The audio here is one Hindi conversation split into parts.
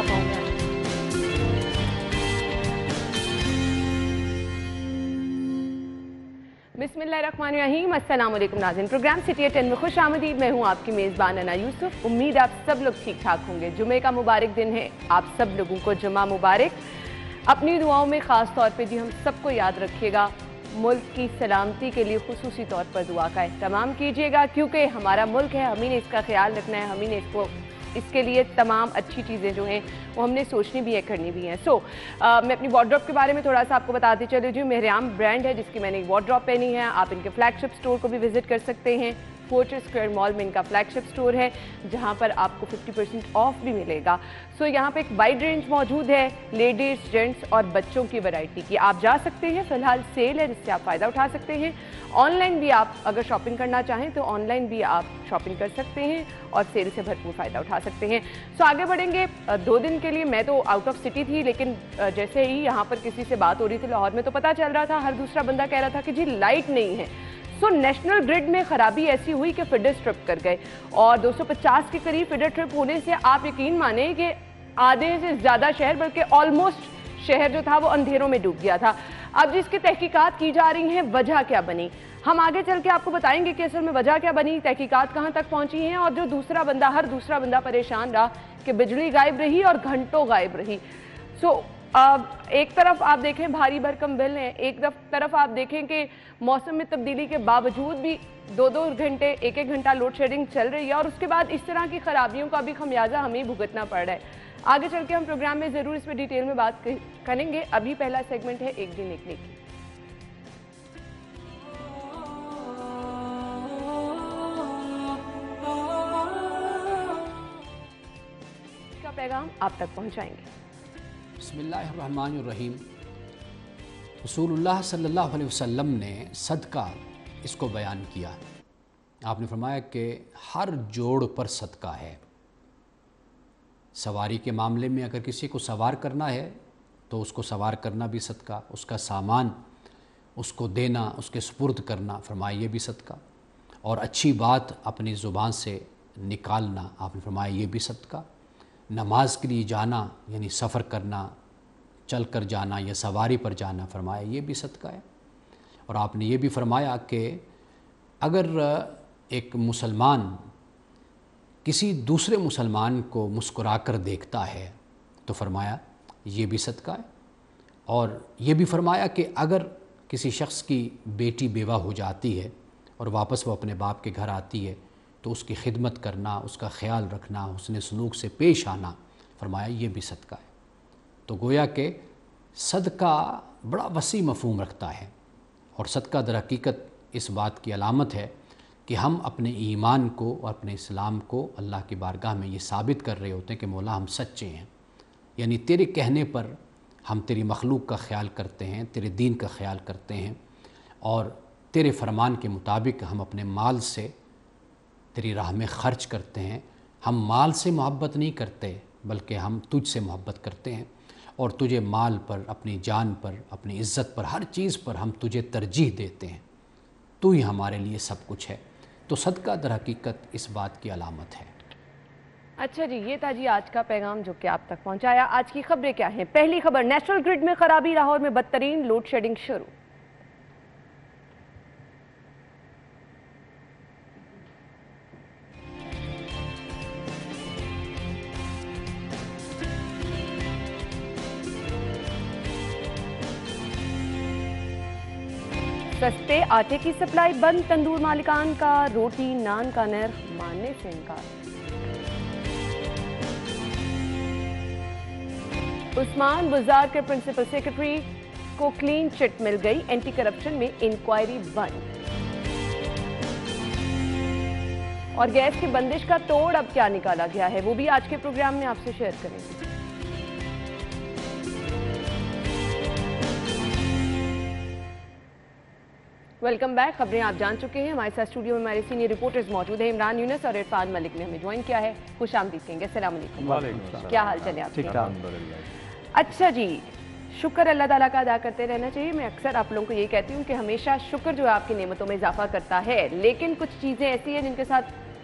पाऊंगा। बिस्मिल्लाहिर्रहमानिर्रहीम, अस्सलाम वालेकुम नाज़रीन। प्रोग्राम सिटी 10 में खुश आमदीद। मैं हूँ आपकी मेज़बान अना यूसुफ। उम्मीद आप सब लोग ठीक ठाक होंगे। जुमे का मुबारक दिन है, आप सब लोगों को जुमा मुबारक। अपनी दुआओं में ख़ास तौर पे जी हम सबको याद रखिएगा, मुल्क की सलामती के लिए खुसूसी तौर पर दुआ का एहतमाम कीजिएगा, क्योंकि हमारा मुल्क है, हम ही ने इसका ख्याल रखना है, हम ही ने इसके लिए तमाम अच्छी चीज़ें जो हैं वो हमने सोचनी भी है, करनी भी हैं। मैं अपनी वार्डरोब के बारे में थोड़ा सा आपको बताती चली जी। मेहराम ब्रांड है जिसकी मैंने एक वार्डरोब पहनी है। आप इनके फ्लैगशिप स्टोर को भी विजिट कर सकते हैं। फोर्ट्रेस स्क्वायर मॉल में इनका फ्लैगशिप स्टोर है, जहां पर आपको 50% ऑफ भी मिलेगा। यहाँ पे एक वाइड रेंज मौजूद है, लेडीज़, जेंट्स और बच्चों की वैरायटी की। आप जा सकते हैं, फिलहाल सेल है जिससे आप फ़ायदा उठा सकते हैं। ऑनलाइन भी आप अगर शॉपिंग करना चाहें तो ऑनलाइन भी आप शॉपिंग कर सकते हैं और सेल से भरपूर फ़ायदा उठा सकते हैं। आगे बढ़ेंगे। 2 दिन के लिए मैं तो आउट ऑफ सिटी थी, लेकिन जैसे ही यहाँ पर किसी से बात हो रही थी लाहौर में, तो पता चल रहा था, हर दूसरा बंदा कह रहा था कि जी लाइट नहीं है। नेशनल ग्रिड में खराबी ऐसी हुई कि फीडर ट्रिप कर गए और 250 के करीब फीडर ट्रिप होने से आप यकीन माने कि आधे से ज़्यादा शहर, बल्कि ऑलमोस्ट शहर जो था वो अंधेरों में डूब गया था। अब जिसकी तहकीकात की जा रही हैं, वजह क्या बनी, हम आगे चल के आपको बताएंगे कि असल में वजह क्या बनी, तहकीकात कहाँ तक पहुंची हैं और जो हर दूसरा बंदा परेशान रहा कि बिजली गायब रही और घंटों गायब रही। एक तरफ आप देखें भारी भरकम बिल हैं, एक तरफ आप देखें कि मौसम में तब्दीली के बावजूद भी 2-2 घंटे, 1-1 घंटा लोड शेडिंग चल रही है और उसके बाद इस तरह की खराबियों का भी खमियाजा हमें भुगतना पड़ रहा है। आगे चल के हम प्रोग्राम में ज़रूर इस पर डिटेल में बात करेंगे। अभी पहला सेगमेंट है एक दिन एक नेकी। का पैगाम आप तक पहुंचाएंगे। बिस्मिल्लाहिर्रहमानिर्रहीम। रसूलुल्लाह सल्लल्लाहु अलैहि वसल्लम ने सदका इसको बयान किया। आपने फरमाया कि हर जोड़ पर सदका है। सवारी के मामले में अगर किसी को सवार करना है तो उसको सवार करना भी सदका, उसका सामान उसको देना, उसके सुपुर्द करना, फरमाया ये भी सदका, और अच्छी बात अपनी ज़ुबान से निकालना, आपने फरमाया ये भी सदका। नमाज के लिए जाना यानी सफ़र करना, चल कर जाना या सवारी पर जाना, फरमाया ये भी सदका है। और आपने ये भी फरमाया कि अगर एक मुसलमान किसी दूसरे मुसलमान को मुस्कुरा कर देखता है तो फरमाया ये भी सदका है। और ये भी फरमाया कि अगर किसी शख्स की बेटी बेवा हो जाती है और वापस वो अपने बाप के घर आती है तो उसकी खिदमत करना, उसका ख्याल रखना, उसने सलूक से पेश आना, फरमाया ये भी सदका है। तो गोया कि सदका बड़ा वसी मफ़हूम रखता है और सदका दर हकीकत इस बात की अलामत है कि हम अपने ईमान को और अपने इस्लाम को अल्लाह की बारगाह में ये साबित कर रहे होते हैं कि मौला हम सच्चे हैं, यानी तेरे कहने पर हम तेरी मखलूक का ख्याल करते हैं, तेरे दीन का ख्याल करते हैं और तेरे फरमान के मुताबिक हम अपने माल से तेरी राह में ख़र्च करते हैं। हम माल से मोहब्बत नहीं करते बल्कि हम तुझसे मोहब्बत करते हैं और तुझे माल पर, अपनी जान पर, अपनी इज़्ज़त पर, हर चीज़ पर हम तुझे तरजीह देते हैं। तू ही हमारे लिए सब कुछ है। तो सदका दर हकीकत इस बात की अलामत है। अच्छा जी, ये था जी आज का पैगाम जो कि आप तक पहुंचाया। आज की खबरें क्या हैं? पहली खबर, नेशनल ग्रिड में खराबी, लाहौर में बदतरीन लोड शेडिंग शुरू। सस्ते आटे की सप्लाई बंद, तंदूर मालिकान का रोटी नान का नर्ख मानने से इनकार। उस्मान बुज़ार के प्रिंसिपल सेक्रेटरी को क्लीन चिट मिल गई, एंटी करप्शन में इंक्वायरी बंद। और गैस की बंदिश का तोड़ अब क्या निकाला गया है, वो भी आज के प्रोग्राम में आपसे शेयर करेंगे। Welcome back. खबरें आप जान चुके हैं। हमारे साथ स्टूडियो में हमारे सीनियर रिपोर्टर्स मौजूद हैं। इमरान यूनुस और इरफान मलिक ने हमें ज्वाइन किया है। खुश आमदीद कहेंगे। अस्सलाम वालेकुम। क्या हाल चले आपके? अच्छा जी, शुक्र अल्लाह ताला का अदा करते रहना चाहिए। मैं अक्सर आप लोगों को यही कहती हूँ कि हमेशा शुक्र जो है आपकी नेमतों में इजाफा करता है, लेकिन कुछ चीज़ें ऐसी हैं जिनके साथ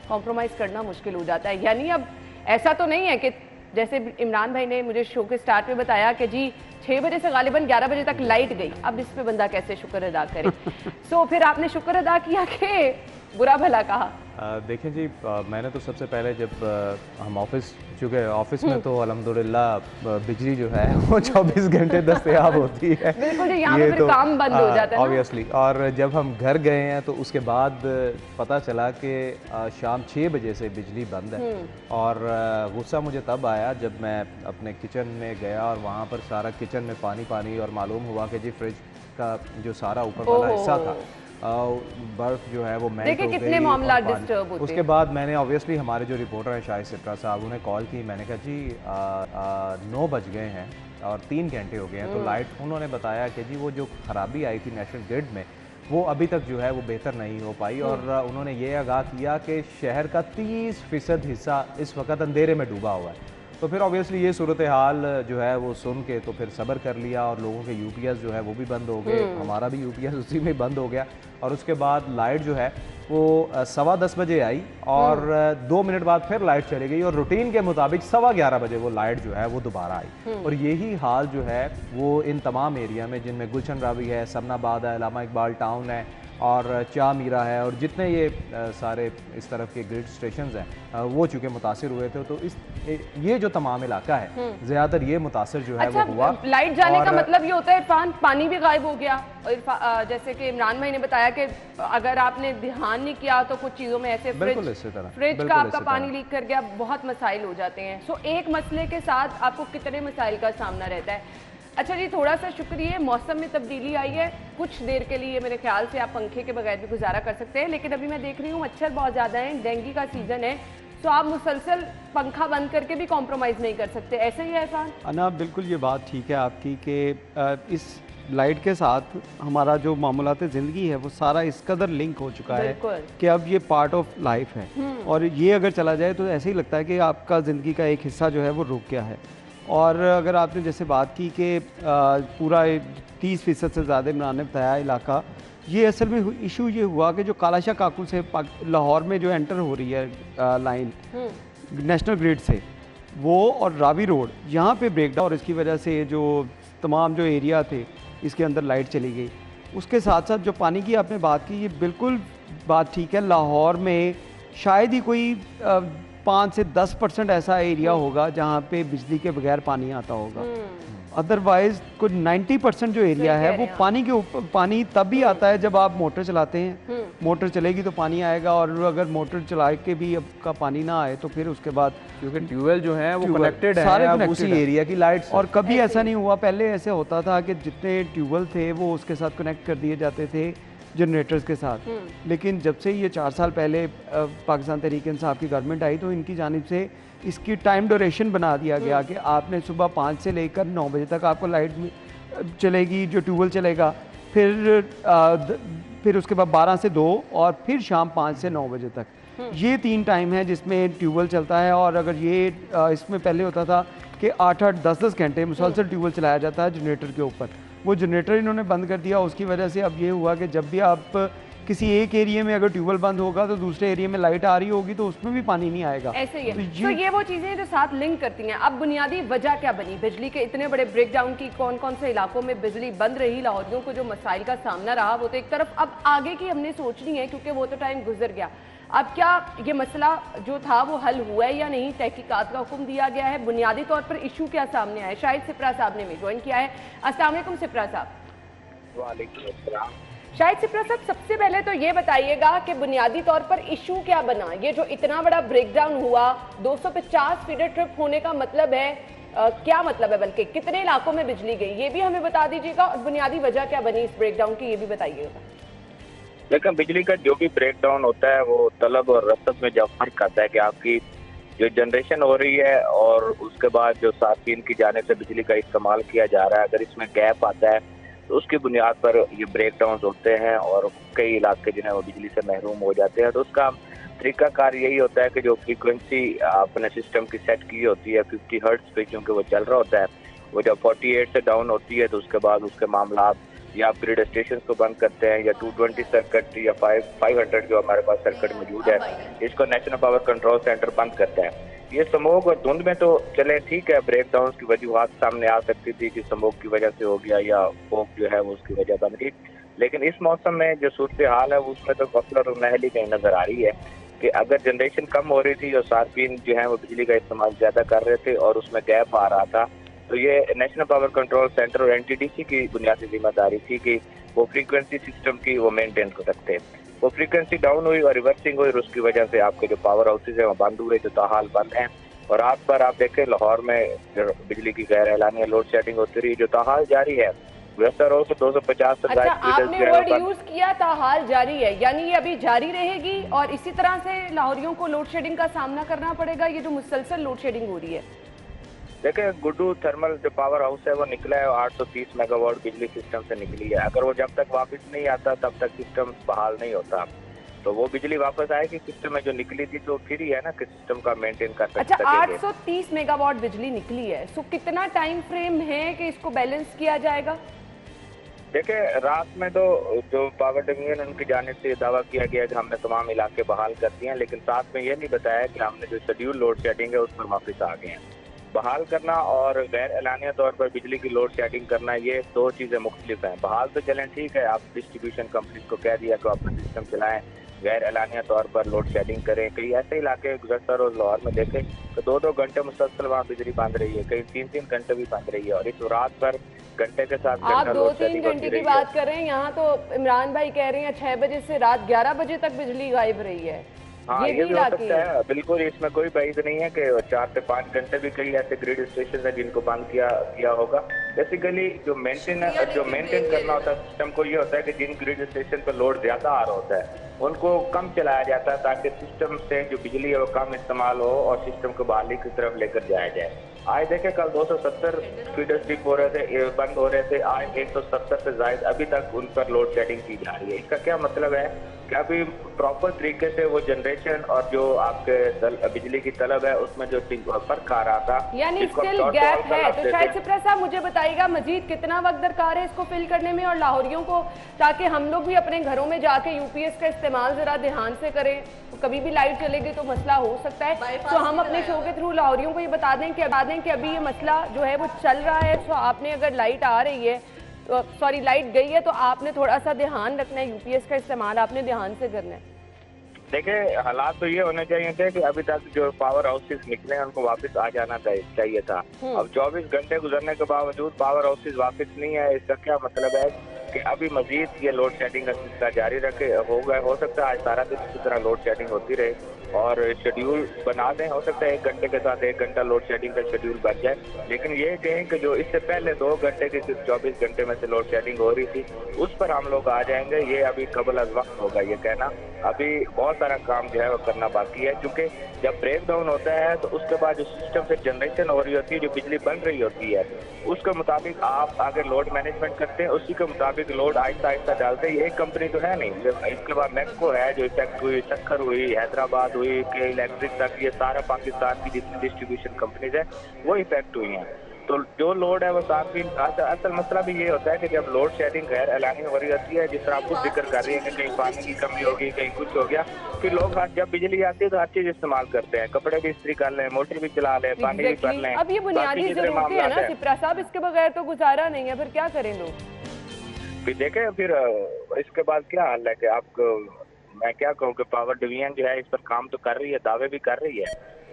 कॉम्प्रोमाइज़ करना मुश्किल हो जाता है। यानी अब ऐसा तो नहीं है कि जैसे इमरान भाई ने मुझे शो के स्टार्ट में बताया कि जी 6 बजे से गालिबन 11 बजे तक लाइट गई, अब इस पे बंदा कैसे शुक्र अदा करे। सो फिर आपने शुक्र अदा किया कि बुरा भला कहा? देखें जी, मैंने तो सबसे पहले जब हम ऑफिस, चूँकि ऑफिस में तो अल्हम्दुलिल्लाह बिजली जो है वो 24 घंटे दस्तयाब होती है। बिल्कुल जी, यहाँ पे फिर काम बंद हो जाता है ऑब्वियसली। और जब हम घर गए हैं तो उसके बाद पता चला कि शाम 6 बजे से बिजली बंद है। और गुस्सा मुझे तब आया जब मैं अपने किचन में गया और वहाँ पर सारा किचन में पानी पानी, और मालूम हुआ कि जी फ्रिज का जो सारा ऊपर वाला हिस्सा था बर्फ जो है वो मेल्ट हो गई। कितने मामला डिस्टर्ब होते हैं। उसके बाद मैंने ऑब्वियसली हमारे जो रिपोर्टर हैं शाहिद सिप्रा साहब, उन्हें कॉल की। मैंने कहा जी 9 बज गए हैं और 3 घंटे हो गए हैं, तो लाइट, उन्होंने बताया कि जी वो जो खराबी आई थी नेशनल ग्रिड में वो अभी तक जो है वो बेहतर नहीं हो पाई। और उन्होंने ये आगाह किया कि शहर का 30% हिस्सा इस वक्त अंधेरे में डूबा हुआ है। तो फिर ऑब्वियसली ये सूरत हाल जो है वो सुन के तो फिर सब्र कर लिया, और लोगों के यूपीएस जो है वो भी बंद हो गए, हमारा भी यूपीएस उसी में बंद हो गया। और उसके बाद लाइट जो है वो 10:15 बजे आई और 2 मिनट बाद फिर लाइट चली गई, और रूटीन के मुताबिक 11:15 बजे वो लाइट जो है वो दोबारा आई। और यही हाल जो है वो इन तमाम एरिया में, जिनमें गुलशन रावी है, समनाबाद है, इलामा इकबाल टाउन है और चा मीरा है, और जितने ये सारे इस तरफ के ग्रिड स्टेशंस हैं वो चूँकि मुतासिर हुए थे, तो ये जो तमाम इलाका है ज़्यादातर ये मुतासिर जो है वो हुआ। लाइट जाने का मतलब ये होता है इरफान, पानी भी गायब हो गया। और जैसे कि इमरान भाई ने बताया कि अगर आपने ध्यान नहीं किया तो कुछ चीज़ों में ऐसे फ्रिज का आपका पानी लीक कर गया, बहुत मसाइल हो जाते हैं। सो एक मसले के साथ आपको कितने मसाइल का सामना रहता है। अच्छा जी, थोड़ा सा शुक्रिया, मौसम में तब्दीली आई है, कुछ देर के लिए मेरे ख्याल से आप पंखे के बगैर भी गुजारा कर सकते हैं, लेकिन अभी मैं देख रही हूँ मच्छर बहुत ज़्यादा है, डेंगू का सीज़न है, तो आप मुसलसल पंखा बंद करके भी कॉम्प्रोमाइज़ नहीं कर सकते, ऐसे ही है इरफान? अना बिल्कुल ये बात ठीक है आपकी कि इस लाइट के साथ हमारा जो मामूलात ज़िंदगी है वो सारा इस कदर लिंक हो चुका है कि अब ये पार्ट ऑफ लाइफ है, और ये अगर चला जाए तो ऐसे ही लगता है कि आपका ज़िंदगी का एक हिस्सा जो है वो रुक गया है। और अगर आपने जैसे बात की कि पूरा 30% से ज़्यादा इमरान ने बताया इलाका, ये असल में इशू ये हुआ कि जो कालाशाह काकू से लाहौर में जो एंटर हो रही है लाइन नेशनल ग्रिड से, वो और रावी रोड यहाँ पे ब्रेक डाउन, और इसकी वजह से जो तमाम जो एरिया थे इसके अंदर लाइट चली गई। उसके साथ साथ जो पानी की आपने बात की, ये बिल्कुल बात ठीक है, लाहौर में शायद ही कोई 5 से 10% ऐसा एरिया होगा जहाँ पे बिजली के बगैर पानी आता होगा। अदरवाइज कुछ 90% जो एरिया है वो पानी के ऊपर, पानी तब भी आता है जब आप मोटर चलाते हैं, मोटर चलेगी तो पानी आएगा, और अगर मोटर चला के भी अब का पानी ना आए तो फिर उसके बाद, क्योंकि ट्यूबवेल जो है वो कनेक्टेड है सारे उसी एरिया की लाइट्स। और कभी ऐसा नहीं हुआ, पहले ऐसे होता था कि जितने ट्यूबवेल थे वो उसके साथ कनेक्ट कर दिए जाते थे जनरेटर्स के साथ, लेकिन जब से ये 4 साल पहले पाकिस्तान तहरीक इंसाफ की गवर्नमेंट आई तो इनकी जानिब से इसकी टाइम ड्यूरेशन बना दिया गया कि आपने सुबह 5 से लेकर 9 बजे तक आपको लाइट चलेगी, जो ट्यूबवेल चलेगा, फिर उसके बाद 12 से 2 और फिर शाम 5 से 9 बजे तक। ये 3 टाइम है जिसमें ट्यूबवेल चलता है। और अगर ये इसमें पहले होता था कि 8-8, 10-10 घंटे मुसलसल ट्यूबवेल चलाया जाता है जनरेटर के ऊपर, वो जनरेटर इन्होंने बंद कर दिया। उसकी वजह से अब ये हुआ कि जब भी आप किसी एक एरिया में अगर ट्यूबवेल बंद होगा तो दूसरे एरिया में लाइट आ रही होगी तो उसमें भी पानी नहीं आएगा। ऐसे ही है। तो ये वो चीजें जो साथ लिंक करती हैं। अब बुनियादी वजह क्या बनी बिजली के इतने बड़े ब्रेकडाउन की? कौन कौन से इलाकों में बिजली बंद रही? लाहौरियों को जो मसाइल का सामना रहा वो तो एक तरफ, अब आगे की हमने सोचनी है क्योंकि वो तो टाइम गुजर गया। अब क्या ये मसला जो था वो हल हुआ है या नहीं? तहकीकात का हुक्म दिया गया है? बुनियादी तौर पर इशू क्या सामने आया? शाहिद सिप्रा साहब ने भी ज्वाइन किया है। अस्सलाम वालेकुम सिप्रा साहब। वालेकुम अस्सलाम। शाहिद सिप्रा साहब, सबसे पहले तो ये बताइएगा कि बुनियादी तौर पर इशू क्या बना? ये जो इतना बड़ा ब्रेकडाउन हुआ, 250 फीडर ट्रिप होने का मतलब है क्या मतलब है, बल्कि कितने इलाकों में बिजली गई ये भी हमें बता दीजिएगा, और बुनियादी वजह क्या बनी इस ब्रेकडाउन की ये भी बताइएगा। लेकिन बिजली का जो भी ब्रेकडाउन होता है वो तलब और रसद में जब फर्क आता है कि आपकी जो जनरेशन हो रही है और उसके बाद जो सार्फिन की जाने से बिजली का इस्तेमाल किया जा रहा है, अगर इसमें गैप आता है तो उसकी बुनियाद पर ये ब्रेकडाउन होते हैं और कई इलाके जो है वो बिजली से महरूम हो जाते हैं। तो उसका तरीकाकार यही होता है कि जो फ्रीक्वेंसी अपने सिस्टम की सेट की होती है 50 हर्ट्ज पे, क्योंकि वो चल रहा होता है, वो जब 48 से डाउन होती है तो उसके बाद उसके मामला या आप ग्रिड स्टेशन को बंद करते हैं, या 220 सर्किट या 500 जो हमारे पास सर्किट मौजूद है, इसको नेशनल पावर कंट्रोल सेंटर बंद करता है। ये स्मोक और धुंध में तो चले ठीक है, ब्रेकडाउन की वजूहत सामने आ सकती थी कि स्मोक की वजह से हो गया या फोक जो है वो उसकी वजह बन गई, लेकिन इस मौसम में जो सूरत हाल है उसमें तो गफलत और नहली कहीं नजर आ रही है कि अगर जनरेशन कम हो रही थी और सार्फिन जो है वो बिजली का इस्तेमाल ज्यादा कर रहे थे और उसमें गैप आ रहा था, तो ये नेशनल पावर कंट्रोल सेंटर और एनटीडीसी की बुनियादी जिम्मेदारी थी कि वो फ्रीक्वेंसी सिस्टम की वो मेंटेन कर सकते। वो फ्रीक्वेंसी डाउन हुई और रिवर्सिंग हुई और उसकी वजह से आपके जो पावर हाउसेज है वो बंद हुए, जो ताहाल बंद हैं। और रात पर आप देखें लाहौर में बिजली की गैर एलानिया लोड शेडिंग होती रही, जो ताहाल जारी है। 250 से अच्छा, आपने वर्ड यूज किया ताहाल जारी है, यानी ये अभी जारी रहेगी और इसी तरह से लाहौरियों को लोड शेडिंग का सामना करना पड़ेगा, ये जो मुसलसल लोड शेडिंग हो रही है। देखिए, गुड्डू थर्मल जो पावर हाउस है वो निकला है, 830 मेगावाट बिजली सिस्टम से निकली है। अगर वो जब तक वापस नहीं आता तब तक सिस्टम बहाल नहीं होता, तो वो बिजली वापस आएगी सिस्टम में जो निकली थी, तो फिर ही है ना कि सिस्टम का मेंटेन कर सकते। अच्छा, 830 मेगावाट बिजली निकली है, सो कितना टाइम फ्रेम है कि इसको बैलेंस किया जाएगा? देखिए, रात में तो जो पावर डिवीजन उनकी जानिब से दावा किया गया कि हमने तमाम इलाके बहाल कर दिए हैं, लेकिन साथ में ये नहीं बताया कि हमने जो शेड्यूल लोड शेडिंग है उस पर वापस आ गए हैं। बहाल करना और गैर एलानिया तौर पर बिजली की लोड शेडिंग करना, ये दो चीज़ें मुख्तलिफ हैं। बहाल तो चलें ठीक है, आप डिस्ट्रीब्यूशन कंपनीज को कह दिया कि अपना सिस्टम चलाएं, गैर एलानिया तौर पर लोड शेडिंग करें। कई ऐसे इलाके गुज़श्ता रोज़ लाहौर में देखें तो 2-2 घंटे मुसलसल वहाँ बिजली बंद रही है, कहीं 3-3 घंटे भी बंद रही है। और इस रात पर घंटे के साथ आप 2-3 घंटे की बात कर रहे हैं, यहाँ तो इमरान भाई कह रहे हैं 6 बजे से रात 11 बजे तक बिजली गायब रही है। हाँ, ये भी हो सकता है, बिल्कुल इसमें कोई बात नहीं है कि 4 से 5 घंटे भी कई ऐसे ग्रिड स्टेशन है जिनको बंद किया होगा। बेसिकली जो मेंटेन करना होता है सिस्टम को, ये होता है कि जिन ग्रिड स्टेशन पर लोड ज्यादा आ रहा होता है उनको कम चलाया जाता है ताकि सिस्टम से जो बिजली है वो कम इस्तेमाल हो और सिस्टम को बहाली की तरफ लेकर जाया जाए। आज देखें, कल 270 फीडर स्ट्रिप हो रहे थे, बंद हो रहे थे, आज 170 से ज्यादा अभी तक उन पर लोड शेडिंग की जा रही है। इसका क्या मतलब है कि अभी प्रॉपर तरीके से वो जनरेशन और जो आपके बिजली की तलब है उसमें जो फर्क आ रहा था, यानी स्टिल गैप है। तो शायद सिप्रा साहब मुझे बताइएगा मजीद कितना वक्त दरकार है इसको फिल करने में और लाहौरियों को, ताकि हम लोग भी अपने घरों में जाके यूपीएस का इस्तेमाल जरा ध्यान से करें। तो कभी भी लाइट चलेगी तो मसला हो सकता है, तो हम अपने शो के थ्रू लाहौरियों को ये बता दें कि अभी ये मसला जो है वो चल रहा है। तो आपने अगर लाइट आ रही है, सॉरी लाइट गई है, तो आपने थोड़ा सा ध्यान रखना है, यूपीएस का इस्तेमाल आपने ध्यान से करना है। देखिए, हालात तो ये होने चाहिए थे कि अभी तक जो पावर हाउसेज निकले हैं उनको वापस आ जाना चाहिए था। अब 24 घंटे गुजरने के बावजूद पावर हाउसेज वापस नहीं है, इसका क्या मतलब है कि अभी मजीद ये लोड शेडिंग का सिलसिला जारी रखे हो सकता है आज सारा दिन इसी तरह लोड शेडिंग होती रहे और शेड्यूल बना दें। हो सकता है 1 घंटे के साथ 1 घंटा लोड शेडिंग का शेड्यूल बन जाए, लेकिन ये कहें कि जो इससे पहले 2 घंटे की सिर्फ 24 घंटे में से लोड शेडिंग हो रही थी उस पर हम लोग आ जाएंगे, ये अभी कबल अज वक्त होगा ये कहना। अभी बहुत सारा काम जो है वो करना बाकी है, क्योंकि जब ब्रेक डाउन होता है तो उसके बाद जो सिस्टम से जनरेशन हो रही होती है, जो बिजली बन रही होती है, उसके मुताबिक आप आगे लोड मैनेजमेंट करते हैं, उसी के मुताबिक लोड आहिस्ता आहिस्ता डालते हैं। ये एक कंपनी तो है नहीं, इसके बाद मैक्को है जो इफेक्ट हुई, सक्कर हुई, हैदराबाद हुई, के इलेक्ट्रिक तक, ये सारा पाकिस्तान की जितनी डिस्ट्रीब्यूशन कंपनीज है वो इफेक्ट हुई हैं। तो जो लोड है वो काफी असल मसला भी ये होता है कि जब लोड शेडिंग गैर एलानी हो रही होती है, जिस तरह आप खुद जिक्र कर रही है कि कहीं पानी की कमी होगी, कहीं कुछ हो गया, फिर लोग जब बिजली आती है तो हर चीज इस्तेमाल करते हैं, कपड़े भी इस्त्री कर लें, मोटर भी चला लें, पानी भी भर लें। अब ये बुनियादी जरूरतें हैं ना सिप्रा साहब, इसके बगैर तो गुजारा नहीं है, फिर क्या करें लोग? फिर देखें फिर इसके बाद क्या हाल है कि आपको मैं क्या कहूँ कि पावर डिवीजन जो है इस पर काम तो कर रही है, दावे भी कर रही है,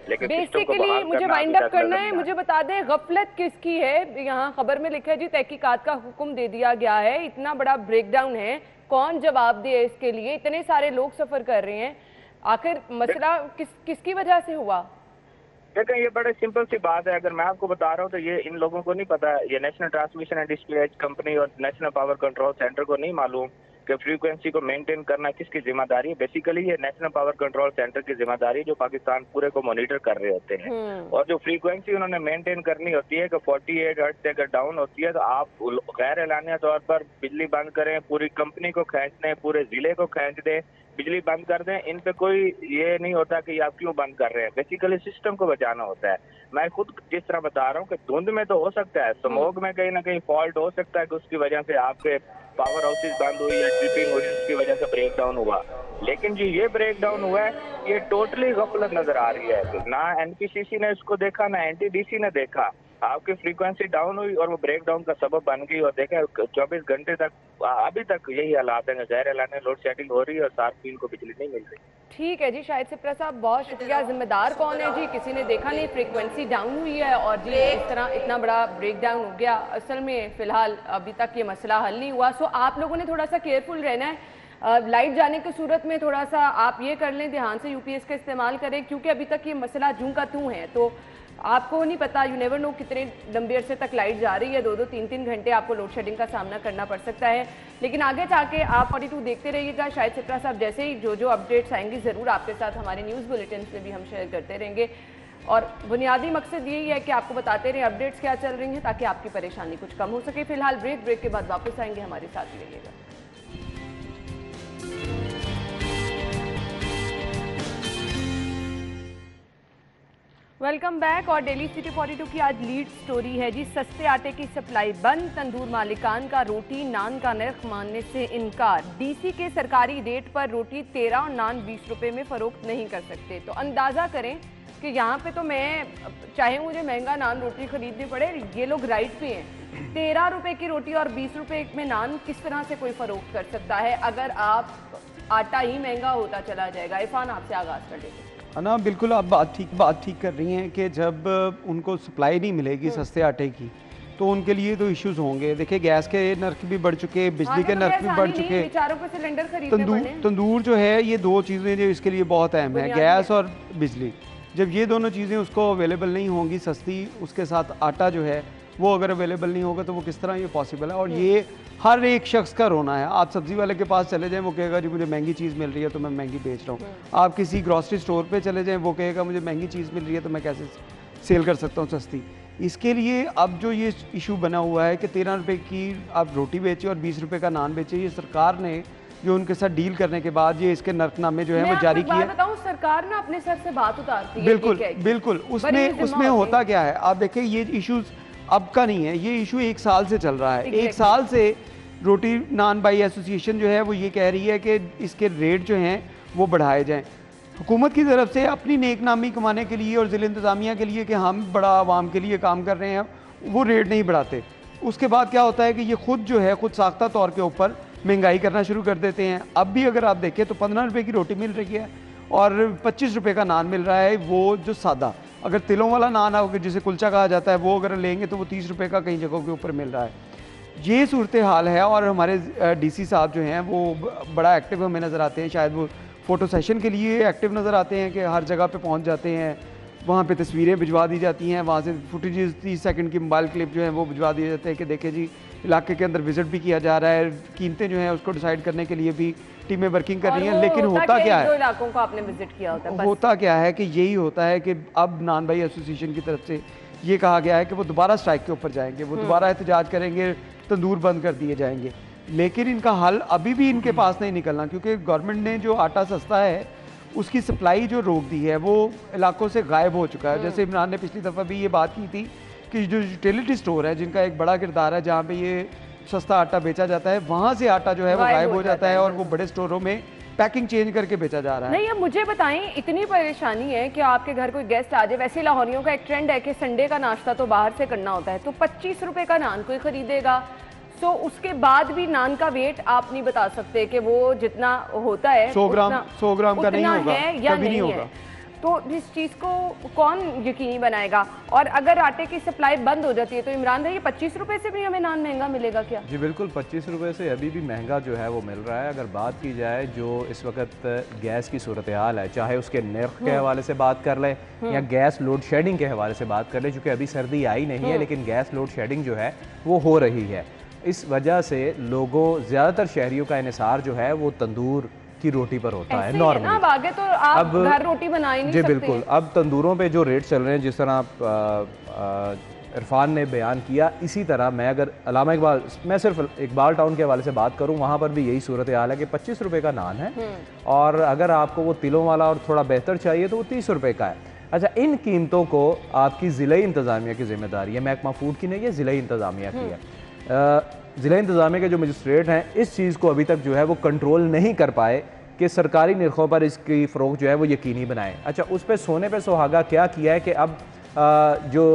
लेकिन बेसिकली मुझे वाइंड अप करना है। मुझे बता दें गफलत किसकी है? यहाँ खबर में लिखा है जी तहकीकात का हुक्म दे दिया गया है। इतना बड़ा ब्रेकडाउन है, कौन जवाब दे इसके लिए? इतने सारे लोग सफर कर रहे हैं, आखिर मसला किसकी वजह से हुआ? देखें, ये बड़े सिंपल सी बात है, अगर मैं आपको बता रहा हूँ तो ये इन लोगों को नहीं पता, ये national transmission and dispatch company और नेशनल पावर कंट्रोल सेंटर को नहीं मालूम कि फ्रीक्वेंसी को मेंटेन करना किसकी जिम्मेदारी है। बेसिकली ये नेशनल पावर कंट्रोल सेंटर की जिम्मेदारी है जो पाकिस्तान पूरे को मॉनिटर कर रहे होते हैं, और जो फ्रीक्वेंसी उन्होंने मेंटेन करनी होती है कि 48 हर्ट्ज से अगर डाउन होती है तो आप गैर एलानिया तौर पर बिजली बंद करें, पूरी कंपनी को खींच दें, पूरे जिले को खींच दें, बिजली बंद कर दें। इन पे कोई ये नहीं होता कि आप क्यों बंद कर रहे हैं, बेसिकली सिस्टम को बचाना होता है। मैं खुद जिस तरह बता रहा हूँ कि धुंध में तो हो सकता है, स्मोक में कहीं ना कहीं फॉल्ट हो सकता है कि उसकी वजह से आपके पावर हाउसेज बंद हुई या ट्रिपिंग हुई, उसकी वजह से ब्रेक डाउन हुआ, लेकिन जो ये ब्रेक डाउन हुआ है ये टोटली गफलत नजर आ रही है। ना एनपीसीसी ने इसको देखा, ना एनटीडीसी ने देखा। आपकी फ्रीक्वेंसी डाउन हुई और वो ब्रेक डाउन का सबब बन गई, और देखा 24 घंटे तक अभी तक यही हालात है। जहर लाने लोड शेडिंग हो रही है और सार्फिन को बिजली नहीं मिल रही। ठीक है जी शाहिद सिप्रा साहब, बहुत शुक्रिया। जिम्मेदार कौन है जी? किसी ने देखा नहीं, फ्रीक्वेंसी डाउन हुई है और जी इस तरह इतना बड़ा ब्रेक डाउन हो गया। असल में फिलहाल अभी तक ये मसला हल नहीं हुआ। सो आप लोगों ने थोड़ा सा केयरफुल रहना है। लाइट जाने की सूरत में थोड़ा सा आप ये कर लें, ध्यान से यूपीएस का इस्तेमाल करें, क्योंकि अभी तक ये मसला जूं का तूं है। तो आपको नहीं पता, यू नेवर नो कितने लंबे अरसे तक लाइट जा रही है। 2-2, 3-3 घंटे आपको लोड शेडिंग का सामना करना पड़ सकता है। लेकिन आगे जाके आप 42 देखते रहिएगा। शाहिद सिप्रा साहब जैसे ही जो अपडेट्स आएंगी ज़रूर आपके साथ हमारे न्यूज़ बुलेटिन में भी हम शेयर करते रहेंगे। और बुनियादी मकसद यही है कि आपको बताते रहें अपडेट्स क्या चल रही हैं, ताकि आपकी परेशानी कुछ कम हो सके। फिलहाल ब्रेक के बाद वापस आएंगे, हमारे साथ ही रहिएगा। Welcome back. और डेली सिटी 42 की आज लीड स्टोरी है जी, सस्ते आटे की सप्लाई बंद, तंदूर मालिकान का रोटी नान का नर्ख मानने से इनकार। डीसी के सरकारी रेट पर रोटी 13 और नान 20 रुपए में फरोख्त नहीं कर सकते। तो अंदाज़ा करें कि यहाँ पे तो मैं चाहे मुझे महंगा नान रोटी खरीदनी पड़े, ये लोग राइट पे हैं। 13 रुपए की रोटी और 20 रुपए में नान किस तरह से कोई फरोख्त कर सकता है, अगर आप आटा ही महंगा होता चला जाएगा। इरफान आपसे आगाज़ कर देते। ना बिल्कुल आप बात ठीक कर रही हैं कि जब उनको सप्लाई नहीं मिलेगी सस्ते आटे की तो उनके लिए तो इश्यूज होंगे। देखिए गैस के नर्क भी बढ़ चुके, बिजली के नर्क भी बढ़ चुके। तंदूर जो है, ये दो चीज़ें जो इसके लिए बहुत अहम है, गैस और बिजली। जब ये दोनों चीज़ें उसको अवेलेबल नहीं होंगी सस्ती, उसके साथ आटा जो है वो अगर अवेलेबल नहीं होगा तो वो किस तरह ये पॉसिबल है। और ये हर एक शख्स का रोना है। आप सब्जी वाले के पास चले जाएं, वो कहेगा जी मुझे महंगी चीज़ मिल रही है तो मैं महंगी बेच रहा हूँ। आप किसी ग्रॉसरी स्टोर पे चले जाएं, वो कहेगा मुझे महंगी चीज़ मिल रही है तो मैं कैसे सेल कर सकता हूँ सस्ती। इसके लिए अब जो ये इशू बना हुआ है कि 13 रुपये की आप रोटी बेचें और 20 रुपये का नान बेचें, ये सरकार ने जो उनके साथ डील करने के बाद ये इसके नर्कनामे जो है वो जारी किए। बताऊं, सरकार ना अपने सर से बात उतारती है। बिल्कुल उसमें होता क्या है, आप देखें ये इशूज अब का नहीं है, ये इशू 1 साल से चल रहा है। 1 साल से रोटी नान बाई एसोसिएशन जो है वो ये कह रही है कि इसके रेट जो हैं वो बढ़ाए जाएं। हुकूमत की तरफ से अपनी नेक नामी कमाने के लिए और ज़िला इंतज़ामिया के लिए कि हम बड़ा आवाम के लिए काम कर रहे हैं, वो रेट नहीं बढ़ाते। उसके बाद क्या होता है कि ये खुद जो है खुद साख्ता तौर के ऊपर महंगाई करना शुरू कर देते हैं। अब भी अगर आप देखें तो 15 रुपये की रोटी मिल रही है और 25 रुपये का नान मिल रहा है, वो जो सादा। अगर तिलों वाला नान होगा जिसे कुलचा कहा जाता है, वो अगर लेंगे तो वो 30 रुपये का कई जगहों के ऊपर मिल रहा है। ये सूरत हाल है। और हमारे डीसी साहब जो हैं वो बड़ा एक्टिव हमें नज़र आते हैं। शायद वो फ़ोटो सेशन के लिए एक्टिव नज़र आते हैं कि हर जगह पे पहुंच जाते हैं, वहाँ पे तस्वीरें भिजवा दी जाती हैं, वहाँ से फुटेजेस 30 सेकंड की मोबाइल क्लिप जो है वो भिजवा दिए जाते हैं कि देखें जी इलाके के अंदर विजिट भी किया जा रहा है। कीमतें जो हैं उसको डिसाइड करने के लिए भी टीमें वर्किंग कर रही हैं। लेकिन होता क्या है, इलाकों को आपने विजिट किया होता क्या है कि यही होता है कि अब नान भाई एसोसिएशन की तरफ से ये कहा गया है कि वो दोबारा स्ट्राइक के ऊपर जाएंगे, वो दोबारा एहतजाज करेंगे, तंदूर बंद कर दिए जाएंगे। लेकिन इनका हल अभी भी इनके पास नहीं निकलना, क्योंकि गवर्नमेंट ने जो आटा सस्ता है उसकी सप्लाई जो रोक दी है वो इलाकों से गायब हो चुका है। जैसे इमरान ने पिछली दफ़ा भी ये बात की थी कि जो यूटिलिटी स्टोर है जिनका एक बड़ा किरदार है जहाँ पे ये सस्ता आटा बेचा जाता है, वहाँ से आटा जो है वो गायब हो जाता है और वो बड़े स्टोरों में पैकिंग चेंज करके बेचा जा रहा है। नहीं, अब मुझे बताएं, इतनी परेशानी है कि आपके घर कोई गेस्ट आ जाए। वैसे लाहौरियों का एक ट्रेंड है कि संडे का नाश्ता तो बाहर से करना होता है, तो 25 रुपए का नान कोई खरीदेगा, तो उसके बाद भी नान का वेट आप नहीं बता सकते कि वो जितना होता है 100 ग्राम का नहीं होगा, या नहीं होगा। तो इस चीज़ को कौन यकीनी बनाएगा? और अगर आटे की सप्लाई बंद हो जाती है तो इमरान भाई 25 रुपए से भी हमें नान महंगा मिलेगा क्या? जी बिल्कुल, 25 रुपए से अभी भी महंगा जो है वो मिल रहा है। अगर बात की जाए जो इस वक्त गैस की सूरत हाल है, चाहे उसके नर्ख के हवाले से बात कर ले या गैस लोड शेडिंग के हवाले से बात कर ले, चूँकि अभी सर्दी आई नहीं है लेकिन गैस लोड शेडिंग जो है वो हो रही है। इस वजह से लोगों, ज़्यादातर शहरियों का इन्हिसार जो है वो तंदूर की रोटी पर होता है नॉर्मली। अब आगे तो आप अब घर रोटी बना ही नहीं जी सकते। बिल्कुल, अब तंदूरों पे जो रेट चल रहे हैं, जिस तरह आप इरफान ने बयान किया, इसी तरह मैं अगर अलामा इकबाल, मैं सिर्फ इकबाल टाउन के हवाले से बात करूं, वहाँ पर भी यही सूरत हाल है कि 25 रुपये का नान है और अगर आपको वो तिलों वाला और थोड़ा बेहतर चाहिए तो वो 30 रुपये का है। अच्छा, इन कीमतों को आपकी ज़िला इंतज़ामिया की जिम्मेदारी है, महकमा फूड की नहीं है, ज़िला इंतज़ामिया की है। ज़िला इंतज़ामिया के जो मजिस्ट्रेट हैं इस चीज़ को अभी तक जो है वो कंट्रोल नहीं कर पाए कि सरकारी निरखों पर इसकी फ़रोख्त जो है वो यकीनी बनाएं। अच्छा, उस पर सोने पे सुहागा क्या किया है कि अब जो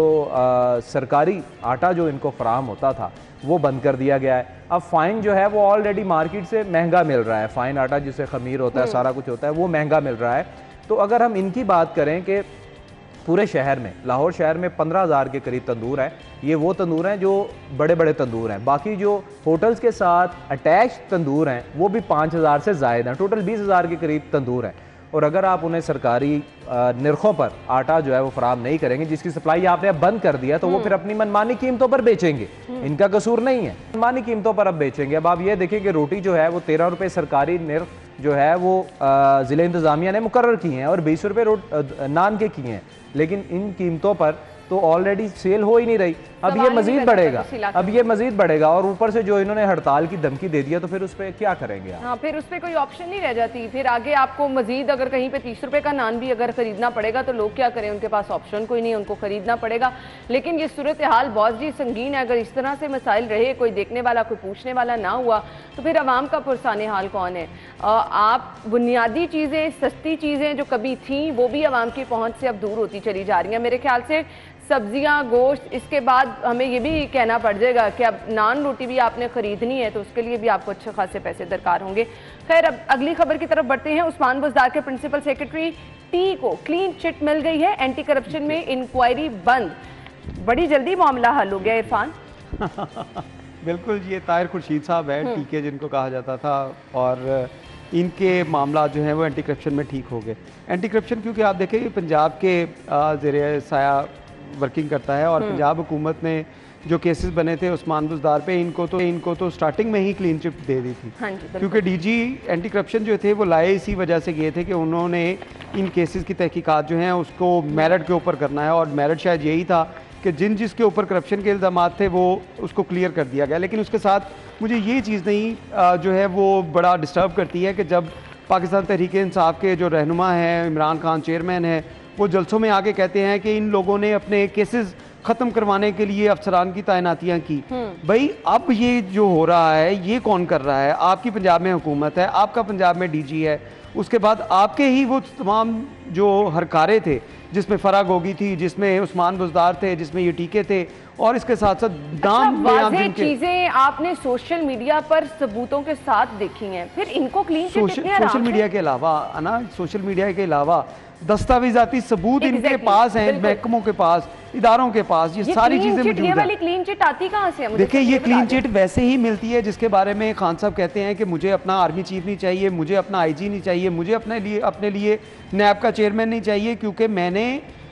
सरकारी आटा जो इनको फराहम होता था वो बंद कर दिया गया है। अब फ़ाइन जो है वो ऑलरेडी मार्केट से महंगा मिल रहा है, फ़ाइन आटा जिसे खमीर होता है, सारा कुछ होता है, वो महंगा मिल रहा है। तो अगर हम इनकी बात करें कि पूरे शहर में, लाहौर शहर में 15,000 के करीब तंदूर हैं, ये वो तंदूर हैं जो बड़े बड़े तंदूर हैं। बाकी जो होटल्स के साथ अटैच तंदूर हैं वो भी 5,000 से ज़ायद हैं, टोटल 20,000 के करीब तंदूर हैं। और अगर आप उन्हें सरकारी निरखों पर आटा जो है वो फराहम नहीं करेंगे, जिसकी सप्लाई आपने अब बंद कर दिया, तो वो फिर अपनी मनमानी कीमतों पर बेचेंगे, इनका कसूर नहीं है, मनमानी कीमतों पर अब बेचेंगे। अब आप ये देखें कि रोटी जो है वो 13 रुपये सरकारी निर्ख जो है वो ज़िला इंतज़ामिया ने मुकर्रर की हैं और 20 रुपये नान के किए हैं, लेकिन इन कीमतों पर तो ऑलरेडी सेल हो ही नहीं रही। अब ये मजीद बढ़ेगा, अब ये मजीद बढ़ेगा, और ऊपर से जो इन्होंने हड़ताल की धमकी दे दिया, तो फिर उस पर क्या करेंगे आप? हाँ, फिर उस पर कोई ऑप्शन नहीं रह जाती। फिर आगे आपको मजीद अगर कहीं पे 30 रुपए का नान भी अगर खरीदना पड़ेगा तो लोग क्या करें, उनके पास ऑप्शन कोई नहीं, उनको खरीदना पड़ेगा। लेकिन ये सूरत हाल बहुत जी संगीन है। अगर इस तरह से मसाइल रहे, कोई देखने वाला, कोई पूछने वाला ना हुआ, तो फिर आवाम का पुरसाने हाल कौन है? आप बुनियादी चीज़ें, सस्ती चीज़ें जो कभी थी वो भी आवाम की पहुँच से अब दूर होती चली जा रही हैं। मेरे ख्याल से सब्जियां, गोश्त, इसके बाद हमें ये भी कहना पड़ जाएगा कि अब नान रोटी भी आपने खरीदनी है तो उसके लिए भी आपको अच्छे खासे पैसे दरकार होंगे। खैर, अब अगली खबर की तरफ बढ़ते हैं। उस्मान बुज़दार के प्रिंसिपल सेक्रेटरी टी को क्लीन चिट मिल गई है। एंटी करप्शन में इंक्वायरी बंद, बड़ी जल्दी मामला हल हो गया। इरफान बिल्कुल, ये ताहिर खुर्शीद साहब है, टी के जिनको कहा जाता था, और इनके मामला जो है वो एंटी करप्शन में ठीक हो गए। एंटी करप्शन क्योंकि आप देखें पंजाब के ज़ेरे साया वर्किंग करता है, और पंजाब हुकूमत ने जो केसेस बने थे उस्मान बुज़दार पे, इनको तो स्टार्टिंग में ही क्लीन चिट दे दी थी। हाँ जी, क्योंकि डीजी एंटी करप्शन जो थे वो लाए इसी वजह से गए थे कि उन्होंने इन केसेस की तहकीकात जो हैं उसको मेरिट के ऊपर करना है, और मेरिट शायद यही था कि जिसके ऊपर करप्शन के इल्ज़ाम थे वो उसको क्लियर कर दिया गया। लेकिन उसके साथ मुझे ये चीज़ नहीं जो है वो बड़ा डिस्टर्ब करती है कि जब पाकिस्तान तहरीक इंसाफ के जो रहनुमा हैं, इमरान खान चेयरमैन है, वो जलसों में आके कहते हैं कि इन लोगों ने अपने केसेस ख़त्म करवाने के लिए अफसरान की तैनातियां की। भाई, अब ये जो हो रहा है ये कौन कर रहा है? आपकी पंजाब में हुकूमत है, आपका पंजाब में डीजी है, उसके बाद आपके ही वो तमाम जो हरकारे थे, जिसमें फराग होगी थी, जिसमें उस्मान बुज़दार थे, जिसमें ये टीके थे, और इसके साथ साथ दाम चीजें आपने सोशल मीडिया पर सबूतों के साथ देखी हैं, फिर इनको क्लीन सोशल मीडिया के अलावा ना, सोशल मीडिया के अलावा दस्तावेजाती सबूत इनके पास हैं, महकमों के पास, इदारों के पास, ये सारी चीजें मौजूद है। ये वाली क्लीन चिट आती कहाँ से है? देखिए, ये क्लीन चिट वैसे ही मिलती है जिसके बारे में खान साहब कहते हैं कि मुझे अपना आर्मी चीफ नहीं चाहिए, मुझे अपना आईजी नहीं चाहिए, मुझे अपने लिए नैब का चेयरमैन नहीं चाहिए, क्योंकि मैंने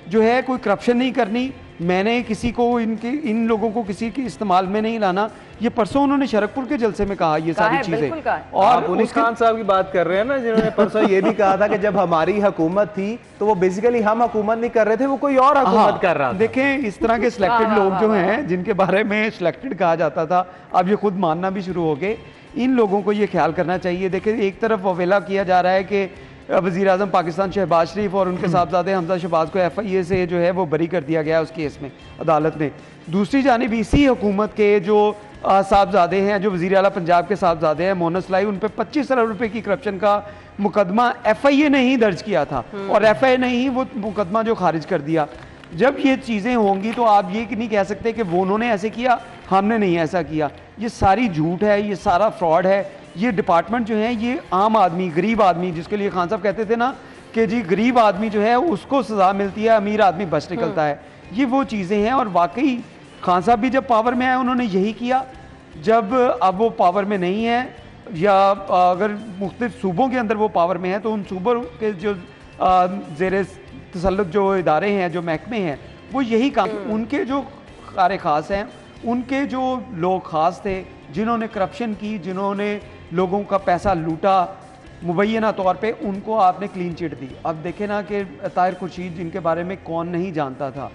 जो है कोई करप्शन नहीं करनी, मैंने किसी को इन लोगों को किसी के इस्तेमाल में नहीं लाना। ये परसों उन्होंने शरकपुर के जलसे में कहा ये सारी चीजें। और मुनीस खान साहब की बात कर रहे हैं ना, जिन्होंने परसों ये भी कहा था कि जब हमारी हुकूमत थी तो वो बेसिकली हम हुकूमत नहीं कर रहे थे, वो कोई और हुकूमत कर रहा था। देखें, इस तरह के सिलेक्टेड लोग जो हैं, जिनके बारे में सिलेक्टेड कहा जाता था, अब ये खुद मानना भी शुरू हो गए। इन लोगों को ये ख्याल करना चाहिए। देखिए, एक तरफ अवेला किया जा रहा है कि वज़ीर आज़म पाकिस्तान शहबाज शरीफ और उनके साहबजादे हमजा शहबाज को FIA से जो है वो बरी कर दिया गया उस केस में अदालत ने। दूसरी जानिब इसी हुकूमत के जो साहबजादे हैं, जो वज़ीर आला पंजाब के साहबजादे हैं, मोनस लाई, उन पर 25 अरब रुपये की करप्शन का मुकदमा FIA ने ही दर्ज किया था, और FIA ने ही वो मुकदमा जो खारिज कर दिया। जब ये चीज़ें होंगी तो आप ये नहीं कह सकते कि वो उन्होंने ऐसे किया, हमने नहीं ऐसा किया। ये सारी झूठ है, ये सारा फ्रॉड है। ये डिपार्टमेंट जो है ये आम आदमी, गरीब आदमी, जिसके लिए खान साहब कहते थे ना कि जी गरीब आदमी जो है उसको सज़ा मिलती है, अमीर आदमी बच निकलता है, ये वो चीज़ें हैं। और वाकई खान साहब भी जब पावर में आए उन्होंने यही किया। जब अब वो पावर में नहीं है, या अगर मुख्तलिफ सूबों के अंदर वो पावर में है, तो उन सूबों के जो ज़ेरे तसल्लुत जो इदारे हैं, जो महकमे हैं, वो यही काम, उनके जो कार खास हैं, उनके जो लोग खास थे जिन्होंने करप्शन की, जिन्होंने लोगों का पैसा लूटा मुबैना तौर पे, उनको आपने क्लीन चिट दी। अब देखे ना कि ताहिर खुर्शीद जिनके बारे में कौन नहीं जानता था,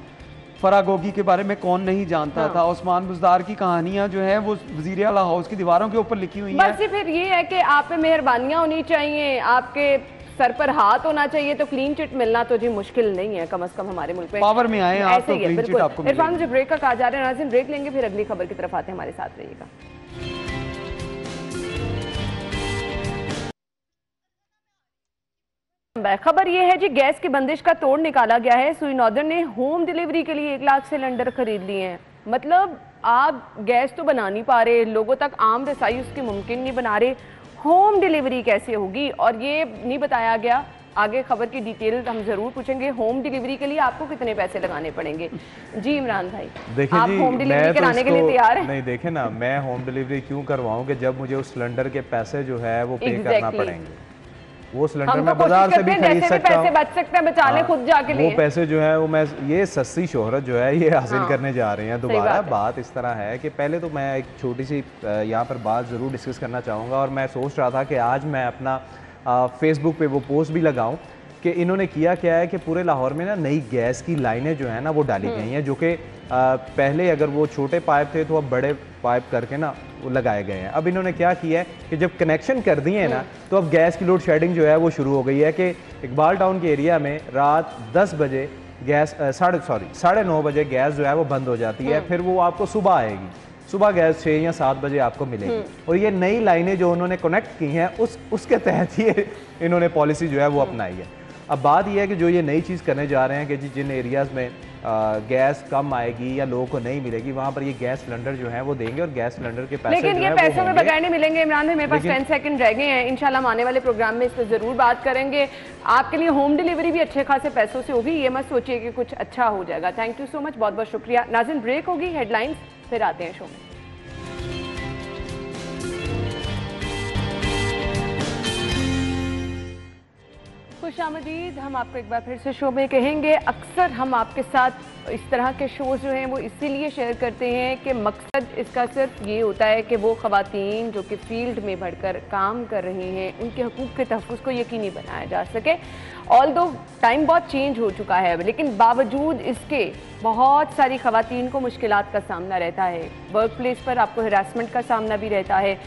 फरागोगी के बारे में कौन नहीं जानता था, उस्मान बुज़दार की कहानियां जो है वो वज़ीर आला हाउस की दीवारों के ऊपर लिखी हुई हैं। बस फिर ये है कि आप पे मेहरबानियां होनी चाहिए, आपके सर पर हाथ होना चाहिए, तो क्लीन चिट मिलना तो जी मुश्किल नहीं है, कम से कम हमारे मुल्क में पावर में आए आप तो क्लीन चिट आपको मिलेगी। इरफान, मुझे ब्रेक का कहा जा रहा है, नाज़रीन ब्रेक लेंगे, फिर अगली खबर की तरफ आते हैं, हमारे साथ रहिएगा। लंबा है। खबर ये है जी, गैस की बंदिश का तोड़ निकाला गया है। सुई नॉर्दर्न ने होम डिलीवरी के लिए 1 लाख सिलेंडर खरीद लिए हैं। मतलब आप गैस तो बना नहीं पा रहे, लोगों तक आम रसाई उसकी मुमकिन नहीं बना रहे, होम डिलीवरी कैसे होगी? और ये नहीं बताया गया। आगे खबर की डिटेल हम जरूर पूछेंगे। होम डिलीवरी के लिए आपको कितने पैसे लगाने पड़ेंगे? जी इमरान भाई, देखिए आप जी, होम डिलीवरी कराने के लिए तैयार हैं? नहीं, देखे ना, मैं होम डिलीवरी क्यों करवाऊं कि जब मुझे उस सिलेंडर के पैसे जो है वो पे करना पड़ेंगे। वो सिलेंडर मैं बाजार से भी खरीद सकता हूँ, बच सकते हैं, बचा लें खुद जाके लिए। वो पैसे जो है वो मैं ये सस्ती शोहरत जो है ये हासिल करने जा रहे हैं दोबारा। बात इस तरह है कि पहले तो मैं एक छोटी सी यहाँ पर बात ज़रूर डिस्कस करना चाहूँगा, और मैं सोच रहा था कि आज मैं अपना फेसबुक पे वो पोस्ट भी लगाऊं कि इन्होंने किया क्या है कि पूरे लाहौर में ना नई गैस की लाइनें जो है ना वो डाली गई हैं, जो कि पहले अगर वो छोटे पाइप थे तो अब बड़े पाइप करके ना वो लगाए गए हैं। अब इन्होंने क्या किया है कि जब कनेक्शन कर दिए हैं ना तो अब गैस की लोड शेडिंग जो है वो शुरू हो गई है कि इकबाल टाउन के एरिया में रात 10 बजे गैस 9:30 बजे गैस जो है वो बंद हो जाती है, फिर वो आपको सुबह आएगी। सुबह गैस 6 या 7 बजे आपको मिलेगी। और ये नई लाइनें जो उन्होंने कनेक्ट की हैं उसके तहत ये इन्होंने पॉलिसी जो है वो अपनाई है। अब बात यह है कि जो ये नई चीज़ करने जा रहे हैं कि जिन एरियाज़ में गैस कम आएगी या लोगों को नहीं मिलेगी वहाँ पर ये गैस सिलेंडर जो है वो देंगे, और गैस सिलेंडर के पैसे लेकिन ये पैसों में बगैर नहीं मिलेंगे। इमरान भाई, मेरे पास 10 सेकंड रह गए हैं, इंशाल्लाह हम आने वाले प्रोग्राम में इस पर ज़रूर बात करेंगे। आपके लिए होम डिलीवरी भी अच्छे खासे पैसों से होगी, ये मत सोचिए कि कुछ अच्छा हो जाएगा। थैंक यू सो मच, बहुत बहुत शुक्रिया। नाज़रीन, ब्रेक होगी, हेडलाइंस, फिर आते हैं शो में। खुशामदीद। हम आपको एक बार फिर से शो में कहेंगे। अक्सर हम आपके साथ इस तरह के शोज़ जो हैं वो इसीलिए शेयर करते हैं कि मकसद इसका सिर्फ ये होता है कि वो ख़वातीन जो कि फील्ड में बढ़कर काम कर रही हैं उनके हकूक़ के तहफ़्फ़ुज़ को यकीनी बनाया जा सके। ऑल्दो टाइम बहुत चेंज हो चुका है, लेकिन बावजूद इसके बहुत सारी ख़वातीन को मुश्किलात का सामना रहता है। वर्क प्लेस पर आपको हरासमेंट का सामना भी रहता है।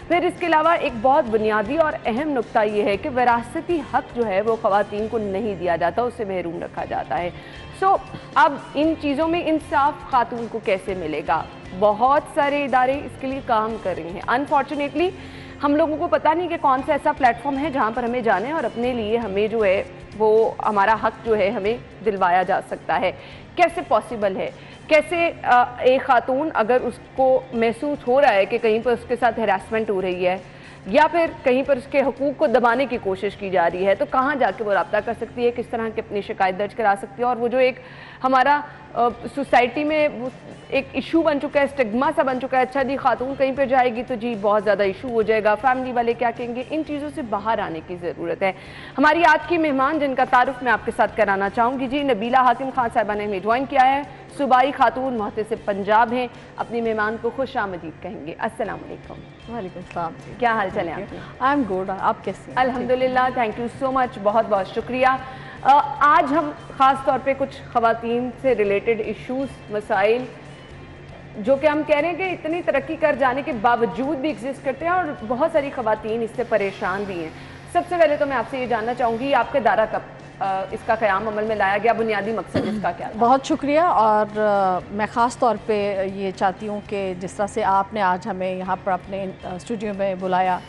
फिर इसके अलावा एक बहुत बुनियादी और अहम नुक्ता ये है कि विरासती हक जो है वो ख़वातीन को नहीं दिया जाता, उससे महरूम रखा जाता है। अब इन चीज़ों में इंसाफ खातून को कैसे मिलेगा? बहुत सारे इदारे इसके लिए काम कर रहे हैं। अनफॉर्चुनेटली हम लोगों को पता नहीं कि कौन सा ऐसा प्लेटफॉर्म है जहाँ पर हमें जाने और अपने लिए हमें जो है वो हमारा हक जो है हमें दिलवाया जा सकता है। कैसे पॉसिबल है? कैसे एक खातून अगर उसको महसूस हो रहा है कि कहीं पर उसके साथ हैरेसमेंट हो रही है या फिर कहीं पर उसके हकूक़ को दबाने की कोशिश की जा रही है, तो कहाँ जाके वो रब्ता कर सकती है, किस तरह की अपनी शिकायत दर्ज करा सकती है? और वो जो एक हमारा सोसाइटी में वो एक इशू बन चुका है, स्टिग्मा सा बन चुका है, अच्छा जी खातून कहीं पर जाएगी तो जी बहुत ज़्यादा इशू हो जाएगा, फैमिली वाले क्या कहेंगे, इन चीज़ों से बाहर आने की ज़रूरत है। हमारी आज की मेहमान जिनका तारुफ मैं आपके साथ कराना चाहूँगी जी, नबीला हाकिम खान साहिबा ने हमें ज्वाइन किया है, सूबाई खातून मुहतसिब पंजाब हैं। अपनी मेहमान को खुश आमदीद कहेंगे। अस्सलाम वालेकुम। वालेकुम सलाम। क्या हाल चले आपके? आई एम गुड, आप कैसे हैं? अल्हम्दुलिल्लाह, थैंक यू सो मच, बहुत बहुत शुक्रिया। आज हम ख़ास तौर पे कुछ ख़वातीन से रिलेटेड इश्यूज़, मसाइल जो कि हम कह रहे हैं कि इतनी तरक्की कर जाने के बावजूद भी एग्जिस्ट करते हैं और बहुत सारी ख़वातीन इससे परेशान भी हैं। सबसे पहले तो मैं आपसे ये जानना चाहूँगी, आपके दायरा कब इसका क़याम अमल में लाया गया, बुनियादी मकसद इसका क्या था? बहुत शुक्रिया। और मैं ख़ास तौर पे ये चाहती हूँ कि जिस तरह से आपने आज हमें यहाँ पर अपने स्टूडियो में बुलाया,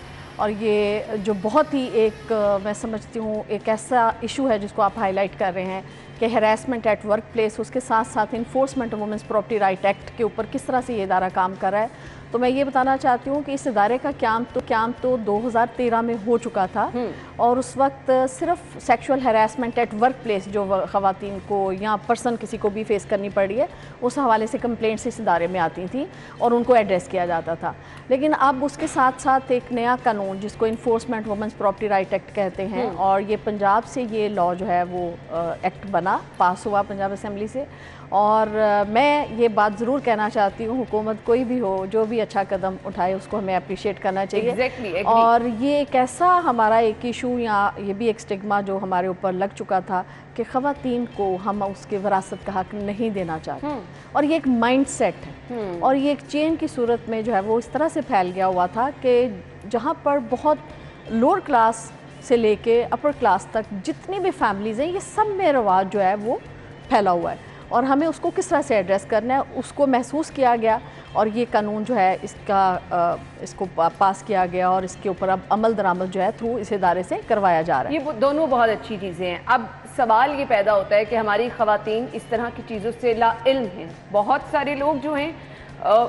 और ये जो बहुत ही एक मैं समझती हूँ एक ऐसा इशू है जिसको आप हाईलाइट कर रहे हैं कि हैरेसमेंट एट वर्क प्लेस, उसके साथ साथ enforcement of women's property right act के ऊपर किस तरह से ये इदारा काम कर रहा है। तो मैं ये बताना चाहती हूँ कि इस इदारे का क्याम तो 2013 में हो चुका था, और उस वक्त सिर्फ sexual harassment at work place जो ख़वातीन को या पर्सन किसी को भी फेस करनी पड़ी है, उस हवाले से कंप्लेंट्स इस इदारे में आती थी और उनको एड्रेस किया जाता था। लेकिन अब उसके साथ साथ एक नया कानून जिसको enforcement women's property right act कहते हैं, और ये पंजाब से ये लॉ जो है वो एक्ट बना, पास हुआ पंजाब असम्बली से। और मैं ये बात ज़रूर कहना चाहती हूँ, हुकूमत कोई भी हो जो भी अच्छा कदम उठाए उसको हमें अप्रिशिएट करना चाहिए। Exactly. और ये एक ऐसा हमारा एक इशू या ये भी एक स्टिग्मा जो हमारे ऊपर लग चुका था कि ख़वातीन को हम उसके विरासत का हक नहीं देना चाहते, और ये एक माइंड सेट है, और ये एक चेन की सूरत में जो है वो इस तरह से फैल गया हुआ था कि जहाँ पर बहुत लोअर क्लास से लेके अपर क्लास तक जितनी भी फैमिलीज़ हैं, ये सब में रवाज जो है वो फैला हुआ है। और हमें उसको किस तरह से एड्रेस करना है, उसको महसूस किया गया और ये कानून जो है इसको पास किया गया और इसके ऊपर अब अमल दरामद जो है थ्रू इस इदारे से करवाया जा रहा है। ये दोनों बहुत अच्छी चीज़ें हैं। अब सवाल ये पैदा होता है कि हमारी ख़वातीन इस तरह की चीज़ों से लाइल्म हैं। बहुत सारे लोग जो हैं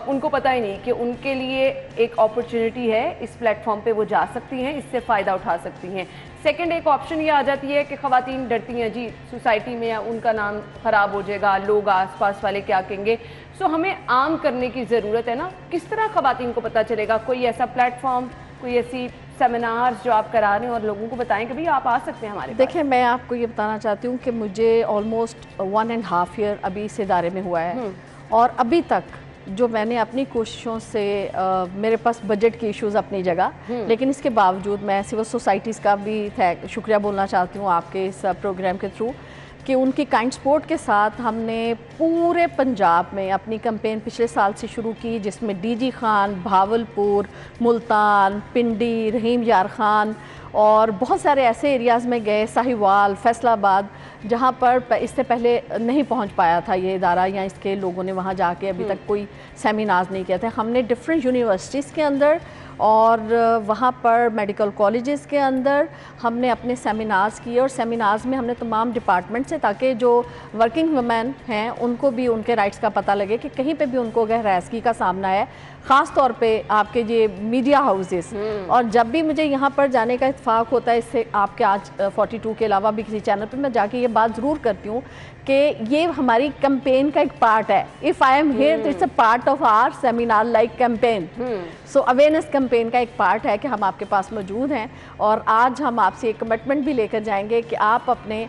उनको पता ही नहीं कि उनके लिए एक अपॉर्चुनिटी है, इस प्लेटफॉर्म पे वो जा सकती हैं, इससे फ़ायदा उठा सकती हैं। सेकंड एक ऑप्शन ये आ जाती है कि ख़वातीन डरती हैं, जी सोसाइटी में उनका नाम ख़राब हो जाएगा, लोग आसपास वाले क्या कहेंगे। सो हमें आम करने की ज़रूरत है ना। किस तरह ख़वातीन को पता चलेगा? कोई ऐसा प्लेटफॉर्म, कोई ऐसी सेमिनार्स जो आप करा रहे हैं और लोगों को बताएं कि भाई आप आ सकते हैं हमारे? देखिए, मैं आपको ये बताना चाहती हूँ कि मुझे ऑलमोस्ट 1.5 ईयर अभी इस इदारे में हुआ है और अभी तक जो मैंने अपनी कोशिशों से मेरे पास बजट की इश्यूज़ अपनी जगह, लेकिन इसके बावजूद मैं सिविल सोसाइटीज़ का भी शुक्रिया बोलना चाहती हूँ आपके इस प्रोग्राम के थ्रू कि उनकी काइंड सपोर्ट के साथ हमने पूरे पंजाब में अपनी कैंपेन पिछले साल से शुरू की, जिसमें डीजी खान, भावलपुर, मुल्तान, पिंडी, रहीम यार खान और बहुत सारे ऐसे एरियाज़ में गए, साहिवाल, फैसलाबाद, जहाँ पर इससे पहले नहीं पहुँच पाया था ये इदारा या इसके लोगों ने वहाँ जाके अभी तक कोई सेमिनार्स नहीं किए थे। हमने डिफरेंट यूनिवर्सिटीज़ के अंदर और वहाँ पर मेडिकल कॉलेजेस के अंदर हमने अपने सेमिनार्स किए और सेमिनार्स में हमने तमाम डिपार्टमेंट से, ताकि जो वर्किंग वुमेन हैं उनको भी उनके राइट्स का पता लगे कि कहीं पे भी उनको अगर हरासगी का सामना है, ख़ास तौर पे आपके ये मीडिया हाउसेस। और जब भी मुझे यहाँ पर जाने का इत्तेफाक होता है, इससे आपके आज 42 के अलावा भी किसी चैनल पर मैं जाके ये बात ज़रूर करती हूँ कि ये हमारी कैंपेन का एक पार्ट है। If I am here, it's a part of our seminar like campaign. So awareness campaign का एक पार्ट है कि हम आपके पास मौजूद हैं और आज हम आपसे एक कमिटमेंट भी लेकर जाएंगे कि आप अपने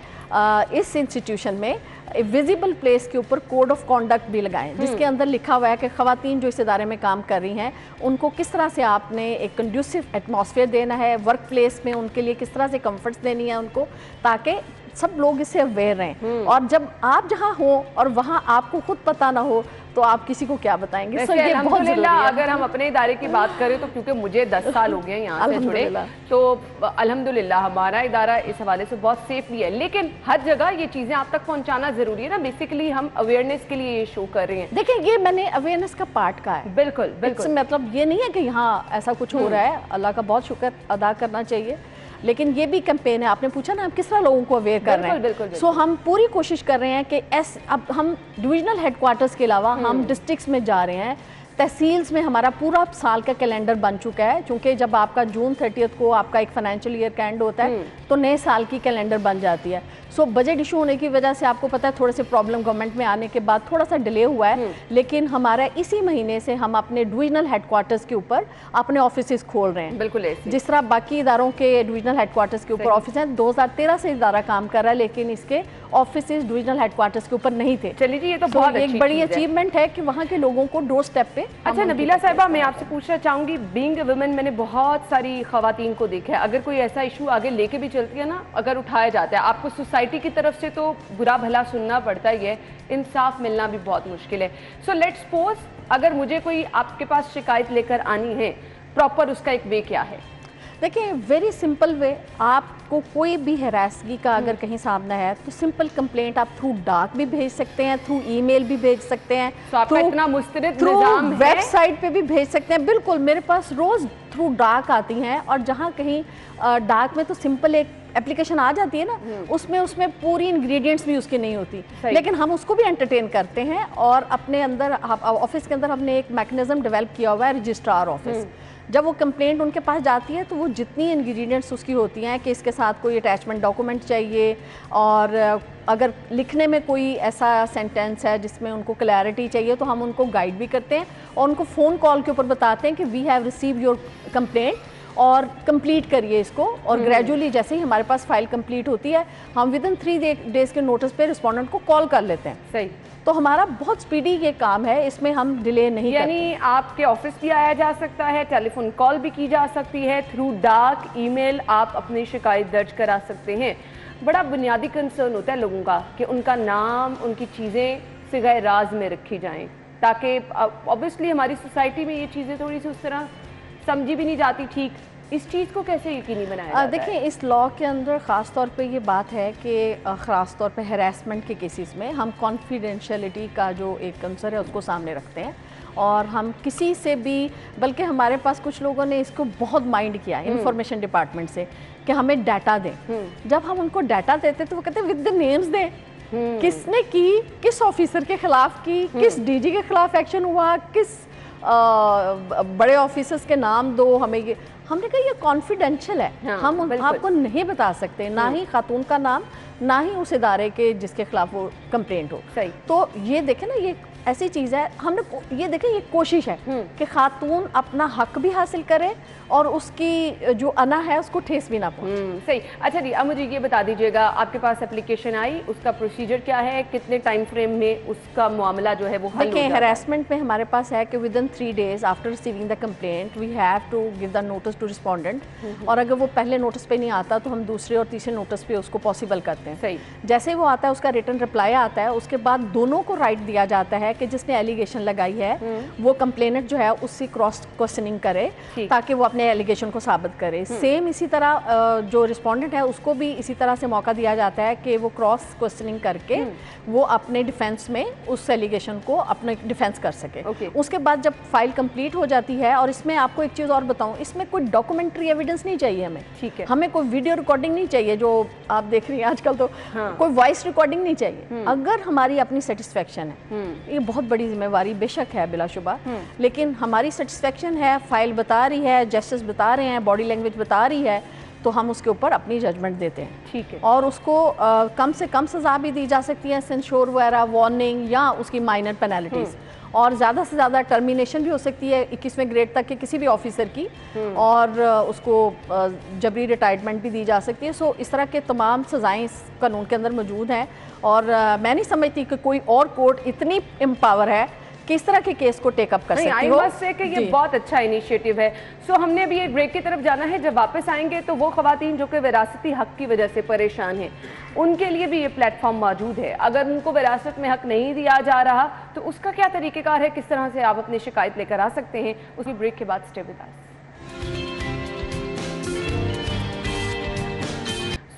इस इंस्टीट्यूशन में विजिबल प्लेस के ऊपर कोड ऑफ कॉन्डक्ट भी लगाएं, जिसके अंदर लिखा हुआ है कि ख़वातीन जो इस इदारे में काम कर रही हैं उनको किस तरह से आपने एक कंड्यूसिव एटमॉस्फेयर देना है, वर्क प्लेस में उनके लिए किस तरह से कंफर्ट्स देनी है उनको, ताकि सब लोग इससे अवेयर रहें। और जब आप जहाँ हो और वहाँ आपको खुद पता ना हो तो आप किसी को क्या बताएंगे? ये बहुत ज़रूरी है। अगर हम अपने इदारे की बात करें तो क्योंकि मुझे 10 साल हो गए यहाँ से जुड़े, तो अल्हम्दुलिल्लाह हमारा इदारा इस हवाले से बहुत सेफ भी है। लेकिन हर जगह ये चीज़ें आप तक पहुँचाना ज़रूरी है ना। बेसिकली हम अवेयरनेस के लिए ये शो कर रहे हैं। देखिए, ये मैंने अवेयरनेस का पार्ट का है। बिल्कुल बिल्कुल, मतलब ये नहीं है कि यहाँ ऐसा कुछ हो रहा है, अल्लाह का बहुत शुक्र अदा करना चाहिए, लेकिन ये भी कैंपेन है। आपने पूछा ना हम किस तरह लोगों को अवेयर कर रहे हैं। सो हम पूरी कोशिश कर रहे हैं कि अब हम डिविजनल हेडक्वार्टर्स के अलावा हम डिस्ट्रिक्ट्स में जा रहे हैं, तहसील्स में हमारा पूरा साल का कैलेंडर बन चुका है, क्योंकि जब आपका जून 30 को आपका एक फाइनेंशियल ईयर का एंड होता है तो नए साल की कैलेंडर बन जाती है। सो बजट इशू होने की वजह से आपको पता है थोड़े से प्रॉब्लम गवर्नमेंट में आने के बाद थोड़ा सा डिले हुआ है, लेकिन हमारा इसी महीने से हम अपने डिविजनल हेडक्वार्टर्स के ऊपर अपने ऑफिस खोल रहे हैं। बिल्कुल जिस तरह बाकी इदारों के डिविजनल हेडक्वार्टर्स के ऊपर ऑफिस हैं। 2013 से इदारा काम कर रहा है, लेकिन इसके ऑफिस डिविजनल हेडक्वार्टर्स के ऊपर नहीं थे। चलिए जी, ये तो बहुत एक बड़ी अचीवमेंट है कि वहाँ के लोगों को डोर स्टेप पे। अच्छा नबीला साहिबा, मैं आपसे पूछना चाहूँगी, बीइंग अ वुमेन मैंने बहुत सारी ख़वातीन को देखा है, अगर कोई ऐसा इशू आगे लेके भी चलती है ना, अगर उठाया जाता है, आपको सोसाइटी की तरफ से तो बुरा भला सुनना पड़ता ही है, इंसाफ मिलना भी बहुत मुश्किल है। सो लेट्स सपोज अगर मुझे कोई आपके पास शिकायत लेकर आनी है, प्रॉपर उसका एक वे क्या है? देखिए, वेरी सिंपल वे। आपको कोई भी हरासगी का अगर कहीं सामना है तो सिंपल कंप्लेंट आप थ्रू डाक भी भेज सकते हैं, थ्रू ईमेल भी भेज सकते हैं, तो आपका इतना मुस्तरद निज़ाम है, वेबसाइट पे भी भेज सकते हैं। बिल्कुल, मेरे पास रोज़ थ्रू डाक आती हैं और जहाँ कहीं डाक में तो सिंपल एक एप्लीकेशन आ जाती है ना, उसमें पूरी इंग्रेडिएंट्स भी उसकी नहीं होती, लेकिन हम उसको भी एंटरटेन करते हैं और अपने अंदर ऑफिस के अंदर हमने एक मैकेनिज्म डेवलप किया हुआ है, रजिस्ट्रार ऑफिस। जब वो कंप्लेंट उनके पास जाती है तो वो जितनी इंग्रेडिएंट्स उसकी होती हैं कि इसके साथ कोई अटैचमेंट डॉक्यूमेंट चाहिए, और अगर लिखने में कोई ऐसा सेंटेंस है जिसमें उनको क्लैरिटी चाहिए तो हम उनको गाइड भी करते हैं और उनको फ़ोन कॉल के ऊपर बताते हैं कि we have receive your complaint और कंप्लीट करिए इसको। और ग्रेजुअली जैसे ही हमारे पास फाइल कंप्लीट होती है, हम विद इन 3 डेज़ के नोटिस पे रिस्पोंडेंट को कॉल कर लेते हैं। सही, तो हमारा बहुत स्पीडी ये काम है, इसमें हम डिले नहीं करते। यानी आपके ऑफिस भी आया जा सकता है, टेलीफोन कॉल भी की जा सकती है, थ्रू डाक, ईमेल आप अपनी शिकायत दर्ज करा सकते हैं। बड़ा बुनियादी कंसर्न होता है लोगों का कि उनका नाम, उनकी चीज़ें सिगाए राज में रखी जाएं, ताकि ऑब्वियसली हमारी सोसाइटी में ये चीज़ें थोड़ी सी उस तरह समझी भी नहीं जाती ठीक, इस चीज़ को कैसे यकीनी बनाया जाता है? देखिए, इस लॉ के अंदर ख़ास तौर पे ये बात है कि ख़ास तौर पे हैरेसमेंट के केसेस में हम कॉन्फिडेंशियलिटी का जो एक कंसर है उसको सामने रखते हैं, और हम किसी से भी, बल्कि हमारे पास कुछ लोगों ने इसको बहुत माइंड किया इंफॉर्मेशन डिपार्टमेंट से कि हमें डाटा दें। जब हम उनको डाटा देते तो वो कहते हैं विद द नेम्स दें, किसने की, किस ऑफिसर के खिलाफ की, किस डीजी के खिलाफ एक्शन हुआ, किस बड़े ऑफिसर्स के नाम दो हमें। ये हमने कहा ये कॉन्फिडेंशियल है, हाँ, हम आपको नहीं बता सकते, ना ही खातून का नाम, ना ही उस इदारे के जिसके खिलाफ वो कंप्लेंट हो। सही। तो ये देखें ना, ये ऐसी चीज़ है, हमने ये देखें, ये कोशिश है कि खातून अपना हक भी हासिल करे और उसकी जो अना है उसको ठेस भी ना पहुंचे। सही। अच्छा जी, अब मुझे ये बता दीजिएगा, आपके पास एप्लीकेशन आई, उसका प्रोसीजर क्या है, कितने टाइम फ्रेम में उसका मामला जो है वो हल हो जाता है? हैरेसमेंट में हमारे पास है कि within 3 days after receiving the complaint we have to give the notice to respondent, और अगर वो पहले नोटिस पे नहीं आता तो हम दूसरे और तीसरे नोटिस पे उसको पॉसिबल करते हैं। सही। जैसे वो आता है, उसका रिटर्न रिप्लाई आता है, उसके बाद दोनों को राइट दिया जाता है कि जिसने एलिगेशन लगाई है वो कंप्लेनेंट जो है उससे क्रॉस क्वेश्चनिंग करे ताकि वो अपने एलिगेशन को साबित करे। सेम इसी तरह जो रिस्पोंडेंट है उसको भी इसी तरह से मौका दिया जाता है कि वो क्रॉस क्वेश्चनिंग करके वो अपने डिफेंस में उस एलिगेशन को अपने डिफेंस कर सके। उसके बाद जब फाइल कंप्लीट हो जाती है, और इसमें आपको एक चीज़ और बताऊं, इसमें कोई डॉक्यूमेंट्री एविडेंस नहीं चाहिए हमें। ठीक है। हमें कोई वीडियो रिकॉर्डिंग नहीं चाहिए, जो आप देख रही हैं आजकल, तो कोई वॉइस रिकॉर्डिंग नहीं चाहिए। अगर हमारी अपनी सेटिस्फेक्शन है, ये बहुत बड़ी जिम्मेवारी बेशक है बिलाशुबा, लेकिन हमारी सेटिस्फेक्शन है, फाइल बता रही है, जस्टिस बता रहे हैं, बॉडी लैंग्वेज बता रही है, तो हम उसके ऊपर अपनी जजमेंट देते हैं। ठीक है। और उसको कम से कम सजा भी दी जा सकती है, सेंश्योर वगैरह, वार्निंग, या उसकी माइनर पेनल्टीज, और ज़्यादा से ज़्यादा टर्मिनेशन भी हो सकती है 21वें ग्रेड तक के किसी भी ऑफिसर की, और उसको जबरी रिटायरमेंट भी दी जा सकती है। सो इस तरह के तमाम सज़ाएं इस कानून के अंदर मौजूद हैं, और मैं नहीं समझती कि कोई और कोर्ट इतनी एम्पावर है कि इस तरह के केस को टेकअप कर सकती हो। से कि ये बहुत अच्छा इनिशिएटिव है। सो हमने अभी एक ब्रेक की तरफ जाना है, जब वापस आएंगे तो वो खवातीन जो कि विरासती हक की वजह से परेशान हैं, उनके लिए भी ये प्लेटफॉर्म मौजूद है। अगर उनको विरासत में हक नहीं दिया जा रहा तो उसका क्या तरीक़ेकार है, किस तरह से आप अपनी शिकायत लेकर आ सकते हैं, उसकी ब्रेक के बाद स्टे विद अस।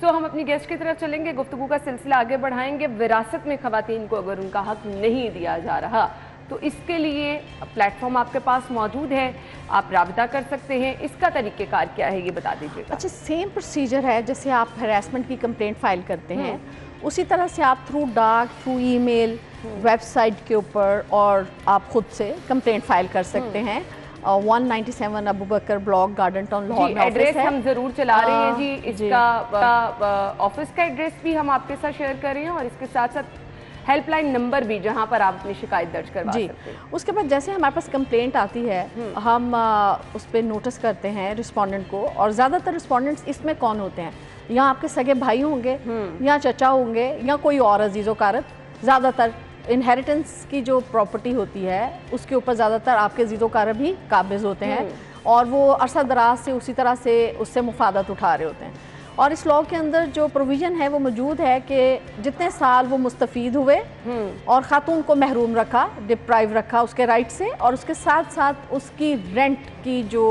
तो हम अपनी गेस्ट की तरफ चलेंगे, गुफ्तगू का सिलसिला आगे बढ़ाएंगे। विरासत में खवातीन को अगर उनका हक नहीं दिया जा रहा तो इसके लिए प्लेटफॉर्म आपके पास मौजूद है, आप राब्ता कर सकते हैं। इसका तरीक़ेकार क्या है ये बता दीजिएगा। अच्छा, सेम प्रोसीजर है जैसे आप हैरेसमेंट की कंप्लेंट फाइल करते हैं, उसी तरह से आप थ्रू डाक, थ्रू ईमेल, वेबसाइट के ऊपर, और आप खुद से कंप्लेंट फाइल कर सकते हैं। 197 अबू बकर ब्लॉक, गार्डन टाउन, लाहौर में एड्रेस है। हम जरूर चला रहे हैं जी। इसका ऑफिस का एड्रेस भी हम आपके साथ शेयर कर रहे हैं, और इसके साथ साथ हेल्पलाइन नंबर भी, जहां पर आप अपनी शिकायत दर्ज करवा सकते हैं। उसके बाद जैसे हमारे पास कंप्लेंट आती है, हम उस पर नोटिस करते हैं रिस्पोंडेंट को, और ज़्यादातर रिस्पोंडेंट्स इसमें कौन होते हैं, या आपके सगे भाई होंगे, या चचा होंगे, या कोई और अजीज़ो कारब। ज़्यादातर इनहेरिटेंस की जो प्रॉपर्टी होती है उसके ऊपर ज़्यादातर आपके अजीज़ो कारब ही काबिज होते हैं, और वो अरसा दराज से उसी तरह से उससे मुफादत उठा रहे होते हैं। और इस लॉ के अंदर जो प्रोविज़न है वो मौजूद है कि जितने साल वो मुस्तफ़ीद हुए और ख़ातून को महरूम रखा, डिप्राइव रखा उसके राइट से, और उसके साथ साथ उसकी रेंट की जो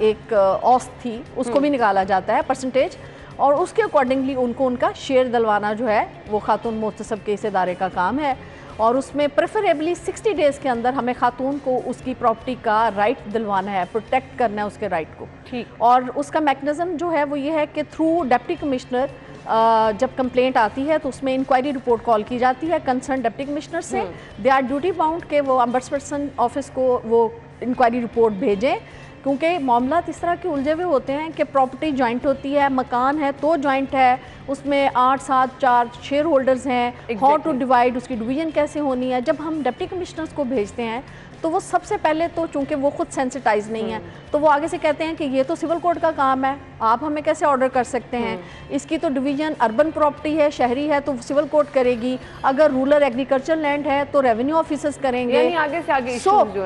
एक औसत थी उसको भी निकाला जाता है, परसेंटेज, और उसके अकॉर्डिंगली उनको उनका शेयर दिलवाना जो है वो खातून मुहतसब के इस इदारे का काम है। और उसमें प्रेफरेबली 60 डेज़ के अंदर हमें खातून को उसकी प्रॉपर्टी का राइट दिलवाना है, प्रोटेक्ट करना है उसके राइट को। ठीक। और उसका मैकेनिज़्म जो है वो ये है कि थ्रू डिप्टी कमिश्नर जब कंप्लेंट आती है तो उसमें इंक्वायरी रिपोर्ट कॉल की जाती है कंसर्न डिप्टी कमिश्नर से। दे आर ड्यूटी बाउंड के वो अम्बड्सपर्सन ऑफिस को वो इंक्वायरी रिपोर्ट भेजें, क्योंकि मामला इस तरह के उलझे हुए होते हैं कि प्रॉपर्टी जॉइंट होती है, मकान है तो जॉइंट है, उसमें 8, 7, 4 शेयर होल्डर्स हैं, हाउ टू डिवाइड, उसकी डिवीजन कैसे होनी है। जब हम डिप्टी कमिश्नर्स को भेजते हैं तो वो सबसे पहले तो चूंकि वो खुद सेंसिटाइज नहीं है तो वो आगे से कहते हैं कि ये तो सिविल कोर्ट का काम है, आप हमें कैसे ऑर्डर कर सकते हैं, इसकी तो डिवीजन अर्बन प्रॉपर्टी है, शहरी है तो सिविल कोर्ट करेगी, अगर रूरल एग्रीकल्चर लैंड है तो रेवेन्यू ऑफिसर्स करेंगे। यानी आगे से आगे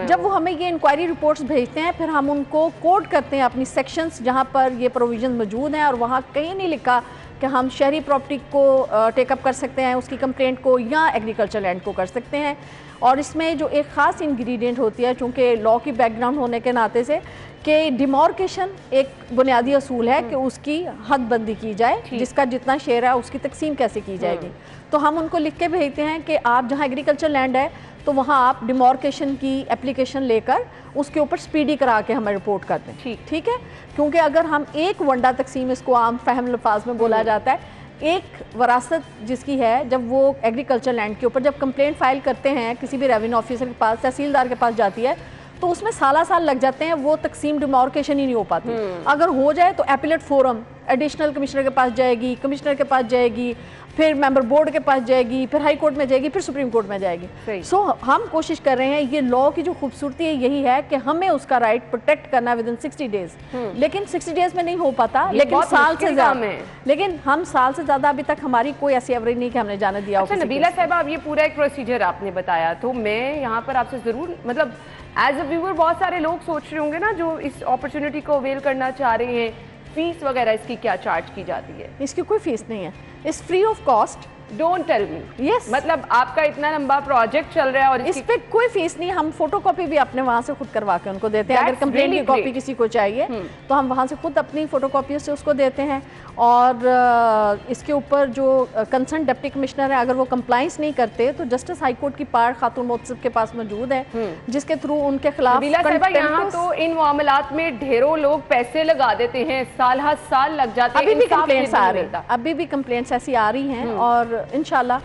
जब वो हमें ये इंक्वायरी रिपोर्ट्स भेजते हैं फिर हम उनको कोड करते हैं अपनी सेक्शंस जहाँ पर ये प्रोविजन मौजूद हैं, और वहाँ कहीं नहीं लिखा कि हम शहरी प्रॉपर्टी को टेकअप कर सकते हैं उसकी कंप्लेंट को, या एग्रीकल्चर लैंड को कर सकते हैं। और इसमें जो एक ख़ास इंग्रेडिएंट होती है, चूँकि लॉ की बैकग्राउंड होने के नाते से, कि डिमार्केशन एक बुनियादी असूल है कि उसकी हदबंदी की जाए, जिसका जितना शेयर है उसकी तकसीम कैसे की जाएगी। तो हम उनको लिख के भेजते हैं कि आप जहाँ एग्रीकल्चर लैंड है तो वहाँ आप डिमार्केशन की एप्लीकेशन लेकर उसके ऊपर स्पीडी करा के हमें रिपोर्ट कर दें। ठीक है, क्योंकि अगर हम एक वंडा तकसीम, इसको आम फहम लफाज में बोला जाता है, एक वरासत जिसकी है, जब वो एग्रीकल्चर लैंड के ऊपर जब कंप्लेंट फाइल करते हैं किसी भी रेवेन्यू ऑफिसर के पास, तहसीलदार के पास जाती है, तो उसमें साल लग जाते हैं, वो तकसीम डिमार्केशन ही नहीं हो पाती। अगर हो जाए तो एपिलेट फोरम एडिशनल कमिश्नर के पास जाएगी, कमिश्नर के पास जाएगी, फिर मेंबर बोर्ड के पास जाएगी, फिर हाई कोर्ट में जाएगी, फिर सुप्रीम कोर्ट में जाएगी। सो हम कोशिश कर रहे हैं, ये लॉ की जो खूबसूरती है यही है कि हमें उसका राइट प्रोटेक्ट करना विद इन 60 डेज। लेकिन 60 डेज में नहीं हो पाता, लेकिन साल से ज्यादा, लेकिन हम साल से ज्यादा अभी तक हमारी कोई ऐसी एवरेज नहीं कि हमने जाने दिया। अच्छा नबीला साहिबा, अब ये पूरा एक प्रोसीजर आपने बताया, तो मैं यहाँ पर आपसे जरूर, मतलब एज अ व्यूअर बहुत सारे लोग सोच रहे होंगे ना जो इस अपॉर्चुनिटी को अवेल करना चाह रहे हैं, फीस वगैरह इसकी क्या चार्ज की जाती है? इसकी कोई फीस नहीं है, it's free of cost. Don't tell me. Yes, मतलब आपका इतना लंबा प्रोजेक्ट चल रहा है और इस पे कोई फीस नहीं। हम फोटोकॉपी भी अपने वहाँ से खुद करवा के उनको देते हैं। अगर कंप्लेंट की कॉपी किसी को चाहिए तो हम वहाँ से खुद अपनी फोटोकॉपी से उसको देते हैं। और इसके ऊपर जो कंसर्न डिप्टी कमिश्नर है, अगर वो कंप्लाइंस नहीं करते तो जस्टिस हाई कोर्ट की पार्ट खातून मोहतसिब के पास मौजूद है, जिसके थ्रू उनके खिलाफ। यहाँ तो इन मामलात में ढेरों लोग पैसे लगा देते हैं, साल हर साल लग जाते हैं। अभी भी कंप्लेंट्स आ रही हैं, अभी भी कंप्लेंट्स ऐसी आ रही हैं, और इंशाल्लाह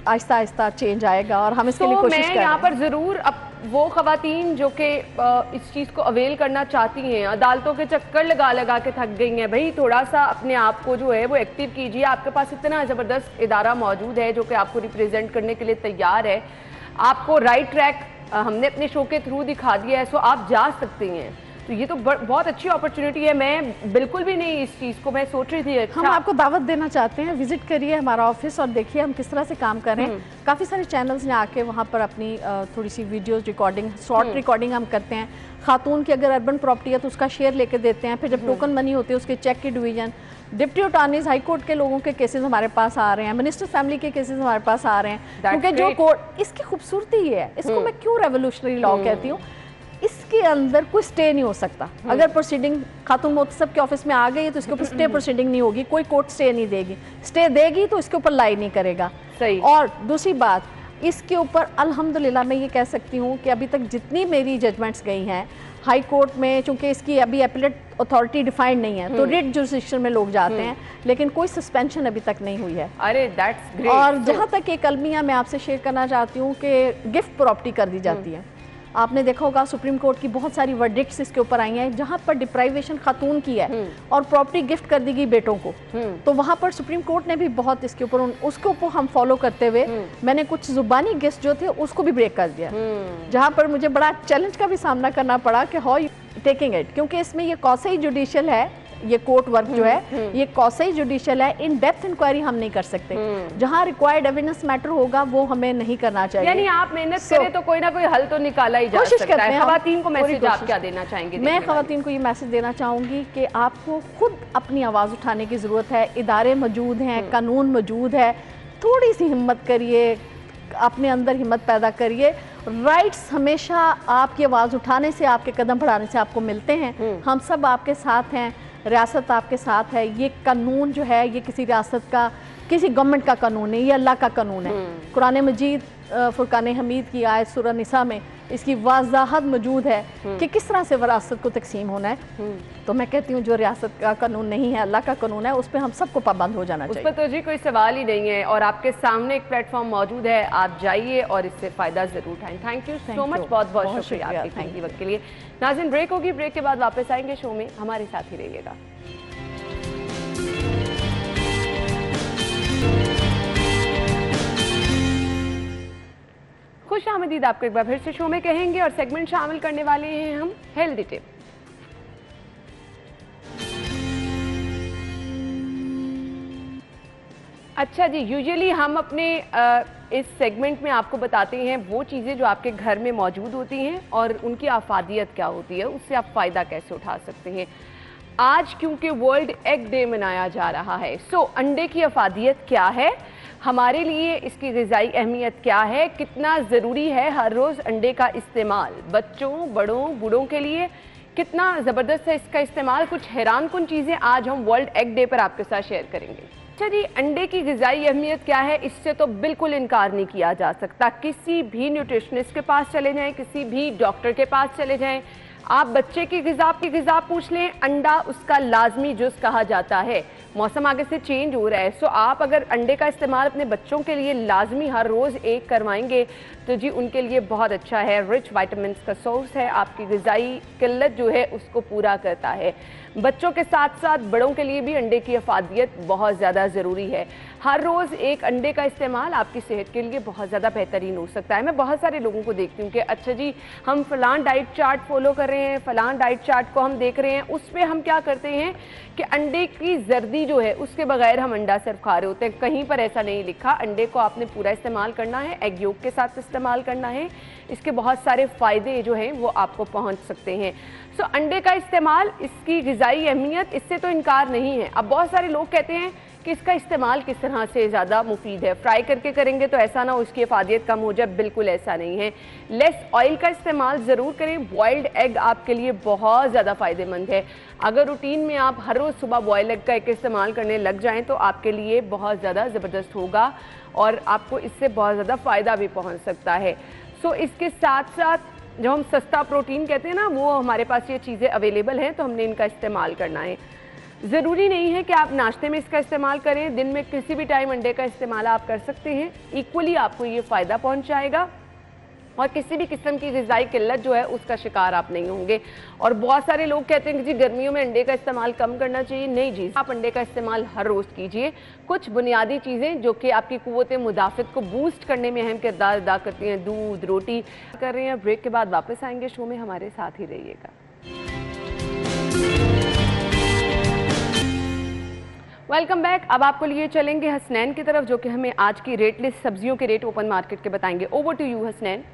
आहिस्ता आहिस्ता चेंज आएगा और हम इसके लिए कोशिश कर रहे हैं। मैं यहाँ पर ज़रूर अब वो ख़वातीन जो कि इस चीज़ को अवेल करना चाहती हैं, अदालतों के चक्कर लगा के थक गई हैं, भाई थोड़ा सा अपने आप को जो है वो एक्टिव कीजिए। आपके पास इतना ज़बरदस्त इदारा मौजूद है जो कि आपको रिप्रेजेंट करने के लिए तैयार है, आपको राइट ट्रैक हमने अपने शो के थ्रू दिखा दिया है, सो आप जा सकती हैं। तो ये तो बहुत अच्छी अपॉर्चुनिटी है। मैं बिल्कुल भी नहीं इस चीज़ को मैं सोच रही थी। अच्छा, हम आपको दावत देना चाहते हैं, विजिट करिए हमारा ऑफिस और देखिए हम किस तरह से काम कर रहे हैं। काफ़ी सारे चैनल्स ने आके वहाँ पर अपनी थोड़ी सी वीडियोस रिकॉर्डिंग, शॉर्ट रिकॉर्डिंग हम करते हैं। खातून की अगर अर्बन प्रॉपर्टी है तो उसका शेयर लेके देते हैं। फिर जब टोकन मनी होती है उसके चेक की division, deputy attorneys high court के लोगों के केसेस हमारे पास आ रहे हैं, मिनिस्टर फैमिली के केसेस हमारे पास आ रहे हैं। क्योंकि जो कोर्ट, इसकी खूबसूरती है, इसको मैं क्यों रेवोल्यूशनरी लॉ कहती हूँ, इसके अंदर कोई स्टे नहीं हो सकता। अगर प्रोसीडिंग खातून मोहतसब के ऑफिस में आ गई तो इसके ऊपर स्टे प्रोसीडिंग नहीं होगी, कोई कोर्ट स्टे नहीं देगी। स्टे देगी तो इसके ऊपर लाई नहीं करेगा। सही। और दूसरी बात, इसके ऊपर अल्हम्दुलिल्लाह मैं ये कह सकती हूँ कि अभी तक जितनी मेरी जजमेंट्स गई हैं हाई कोर्ट में, चूंकि इसकी अभी एपिलेट अथॉरिटी डिफाइंड नहीं है तो रिट जुरिस्डिक्शन में लोग जाते हैं, लेकिन कोई सस्पेंशन अभी तक नहीं हुई है। अरे दैट्स ग्रेट। और जहाँ तक एक अलमिया मैं आपसे शेयर करना चाहती हूँ कि गिफ्ट प्रॉपर्टी कर दी जाती है। आपने देखा होगा सुप्रीम कोर्ट की बहुत सारी वर्डिक्ट्स इसके ऊपर आई हैं जहां पर डिप्राइवेशन खातून की है और प्रॉपर्टी गिफ्ट कर दी गई बेटों को। तो वहां पर सुप्रीम कोर्ट ने भी बहुत इसके ऊपर, उसके ऊपर हम फॉलो करते हुए मैंने कुछ जुबानी गेस्ट जो थे उसको भी ब्रेक कर दिया, जहां पर मुझे बड़ा चैलेंज का भी सामना करना पड़ा कि हाउ यू टेकिंग इट, क्योंकि इसमें ये कौसाई जुडिशियल है, ये कोर्ट वर्क जो है ये कौसाई जुडिशियल है। इन डेप्थ इंक्वायरी हम नहीं कर सकते, जहां रिक्वायर्ड एविडेंस मैटर होगा वो हमें नहीं करना चाहिए। यानी आप मेहनत करें तो कोई ना कोई हल तो निकाला ही जा सकता है। खवातीन को मैसेज आप क्या देना चाहेंगे? मैं खवातीन को ये मैसेज देना चाहूंगी कि आपको खुद अपनी आवाज़ उठाने की ज़रूरत है। इदारे मौजूद हैं, कानून मौजूद है, थोड़ी सी हिम्मत करिए, अपने अंदर हिम्मत पैदा करिए। राइट्स हमेशा आपकी आवाज़ उठाने से, आपके कदम बढ़ाने से आपको मिलते हैं। हम सब आपके साथ हैं, रियासत आपके साथ है। ये कानून जो है ये किसी रियासत का, किसी गवर्नमेंट का कानून है, ये अल्लाह का कानून है। कुरान मजीद फुरकान हमीद की आयत सूरह निसा में इसकी वजाहत मौजूद है कि किस तरह से विरासत को तकसीम होना है। तो मैं कहती हूँ जो रियासत का कानून नहीं है, अल्लाह का कानून है, उस पर हम सबको पाबंद हो जाना चाहिए। उस पर तो जी कोई सवाल ही नहीं है, और आपके सामने एक प्लेटफॉर्म मौजूद है, आप जाइए और इससे फ़ायदा ज़रूर उठाएं। थैंक यू सो मच, बहुत बहुत शुक्रिया आपकी कीमती वक्त के लिए। नाज़रीन, ब्रेक होगी, ब्रेक के बाद वापस आएंगे शो में, हमारे साथ ही रहिएगा। खुश आमदीद आपको एक बार फिर से शो में कहेंगे, और सेगमेंट शामिल करने वाले हैं हम हेल्दी टिप। अच्छा जी, यूजुअली हम अपने इस सेगमेंट में आपको बताते हैं वो चीज़ें जो आपके घर में मौजूद होती हैं और उनकी अफादियत क्या होती है, उससे आप फ़ायदा कैसे उठा सकते हैं। आज क्योंकि वर्ल्ड एग डे मनाया जा रहा है, सो अंडे की अफादियत क्या है हमारे लिए इसकी ग़िज़ाई अहमियत क्या है, कितना ज़रूरी है हर रोज़ अंडे का इस्तेमाल, बच्चों, बड़ों, बूढ़ों के लिए कितना ज़बरदस्त है इसका इस्तेमाल। कुछ हैरानकुन चीज़ें आज हम वर्ल्ड एग डे पर आपके साथ शेयर करेंगे। अच्छा जी, अंडे की ग़िज़ाई अहमियत क्या है, इससे तो बिल्कुल इनकार नहीं किया जा सकता। किसी भी न्यूट्रिशनिस्ट के पास चले जाएं, किसी भी डॉक्टर के पास चले जाएं, आप बच्चे की ग़िज़ा पूछ लें, अंडा उसका लाजमी जुज़ कहा जाता है। मौसम आगे से चेंज हो रहा है, सो आप अगर अंडे का इस्तेमाल अपने बच्चों के लिए लाजमी हर रोज़ एक करवाएंगे तो जी उनके लिए बहुत अच्छा है। रिच विटामिन्स का सोर्स है, आपकी ग़िज़ाई किल्लत जो है उसको पूरा करता है। बच्चों के साथ साथ बड़ों के लिए भी अंडे की अफादियत बहुत ज़्यादा ज़रूरी है। हर रोज़ एक अंडे का इस्तेमाल आपकी सेहत के लिए बहुत ज़्यादा बेहतरीन हो सकता है। मैं बहुत सारे लोगों को देखती हूँ कि अच्छा जी हम फ़लान डाइट चार्ट फॉलो कर रहे हैं, फ़लान डाइट चार्ट को हम देख रहे हैं, उसमें हम क्या करते हैं कि अंडे की जर्दी जो है उसके बगैर हम अंडा सिर्फ खा रहे होते हैं। कहीं पर ऐसा नहीं लिखा, अंडे को आपने पूरा इस्तेमाल करना है, एग योक के साथ इस्तेमाल करना है, इसके बहुत सारे फ़ायदे जो हैं वो आपको पहुंच सकते हैं। सो अंडे का इस्तेमाल, इसकी ग़िज़ाई अहमियत, इससे तो इनकार नहीं है। अब बहुत सारे लोग कहते हैं कि इसका इस्तेमाल किस तरह से ज़्यादा मुफीद है, फ्राई करके करेंगे तो ऐसा ना हो उसकी अफादियत कम हो जाए, बिल्कुल ऐसा नहीं है। लेस ऑयल का इस्तेमाल ज़रूर करें। बॉयल्ड एग आपके लिए बहुत ज़्यादा फ़ायदेमंद है। अगर रूटीन में आप हर रोज़ सुबह बॉयल एग का एक इस्तेमाल करने लग जाएँ तो आपके लिए बहुत ज़्यादा ज़बरदस्त होगा और आपको इससे बहुत ज़्यादा फ़ायदा भी पहुँच सकता है। सो इसके साथ साथ जो हम सस्ता प्रोटीन कहते हैं ना, वो हमारे पास ये चीज़ें अवेलेबल हैं तो हमने इनका इस्तेमाल करना है। ज़रूरी नहीं है कि आप नाश्ते में इसका इस्तेमाल करें, दिन में किसी भी टाइम अंडे का इस्तेमाल आप कर सकते हैं। इक्वली आपको ये फ़ायदा पहुंचाएगा और किसी भी किस्म की ग़िज़ाई किल्लत जो है उसका शिकार आप नहीं होंगे। और बहुत सारे लोग कहते हैं कि जी गर्मियों में अंडे का इस्तेमाल कम करना चाहिए। नहीं जी, आप अंडे का इस्तेमाल हर रोज़ कीजिए। कुछ बुनियादी चीज़ें जो कि आपकी क़ुव्वत मुदाफ़त को बूस्ट करने में अहम किरदार अदा करती हैं, दूध, रोटी कर रहे हैं। ब्रेक के बाद वापस आएंगे शो में, हमारे साथ ही रहिएगा। Welcome back. अब आपको लिए चलेंगे हसनैन की तरफ जो कि हमें आज की रेट लिस्ट सब्जियों के रेट ओपन मार्केट के बताएंगे। Over to you Hasnain.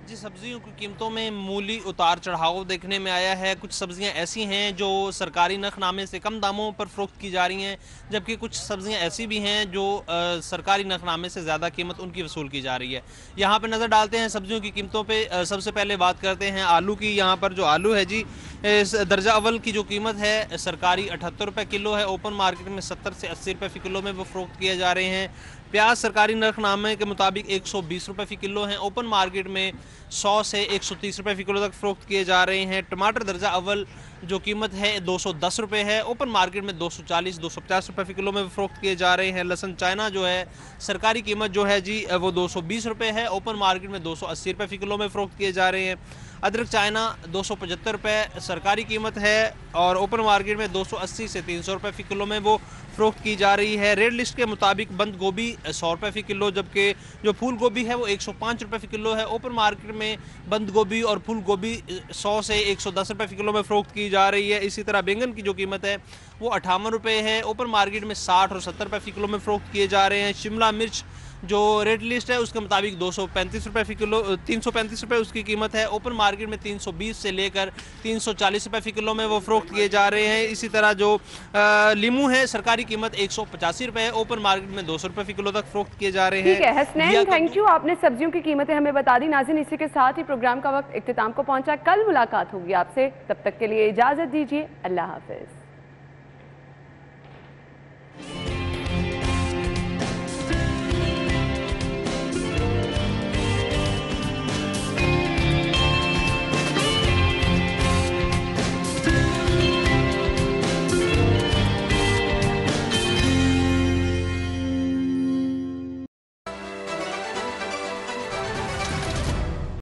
जी, सब्जियों की कीमतों में मामूली उतार चढ़ाव देखने में आया है। कुछ सब्जियां ऐसी हैं जो सरकारी नखनामे से कम दामों पर फ़रोख्त की जा रही हैं, जबकि कुछ सब्जियां ऐसी भी हैं जो सरकारी नखनामे से ज़्यादा कीमत उनकी वसूल की जा रही है। यहाँ पर नज़र डालते हैं सब्जियों की कीमतों पे। सबसे पहले बात करते हैं आलू की। यहाँ पर जो आलू है जी, दर्जा अव्वल की जो कीमत है सरकारी 78 रुपये किलो है, ओपन मार्केट में 70 से 80 रुपये फ़ी किलो में वो फ़रोख्त किए जा रहे हैं। प्याज सरकारी नरखनामे के मुताबिक 120 रुपये फ़ी किलो हैं, ओपन मार्केट में 100 से 130 रुपये फ़ी किलो तक फ़रोख्त किए जा रहे हैं। टमाटर दर्जा अव्वल जो कीमत है 210 रुपये है, ओपन मार्केट में 240-250 रुपये फ़ी किलो में फ़रोख्त किए जा रहे हैं। लहसुन चाइना जो है सरकारी कीमत जो है जी वो 220 रुपये है, ओपन मार्केट में 280 रुपये फ़ी किलो में फ़रोख्त किए जा रहे हैं। अदरक चाइना 275 रुपये सरकारी कीमत है और ओपन मार्केट में 280 से 300 रुपये फ़ी किलो में वो फ़रोख्त की जा रही है। रेड लिस्ट के मुताबिक बंद गोभी 100 रुपये फ़ी किलो, जबकि जो फूल गोभी है वो 105 रुपये फ़ी किलो है। ओपन मार्केट में बंद गोभी और फूल गोभी 100 से 110 रुपये फ़ी किलो में फ़रोख्त की जा रही है। इसी तरह बैंगन की जो कीमत है वो 58 रुपये है, ओपन मार्केट में 60 और 70 रुपये फ़ी किलो में फ़रोख्त किए जा रहे हैं। शिमला मिर्च जो रेड लिस्ट है उसके मुताबिक 235 रुपये फ़ी किलो 335 रुपये उसकी कीमत है, ओपन मार्केट में 320 से लेकर 340 रुपये फ़ी किलो में वो फ़रोख्त किए जा रहे हैं। इसी तरह जो लीमू है सरकारी कीमत 185 रुपये है, ओपन मार्केट में 200 रुपये फ़ी किलो तक फ़रोख्त किए जा रहे हैं। ठीक है हसनैन, थैंक यू, आपने सब्जियों की कीमतें हमें बता दी। नाज़रीन, इसी के साथ ही प्रोग्राम का वक्त इख्तिताम को पहुंचा। कल मुलाकात होगी आपसे, तब तक के लिए इजाज़त दीजिए। अल्लाह हाफ़िज़।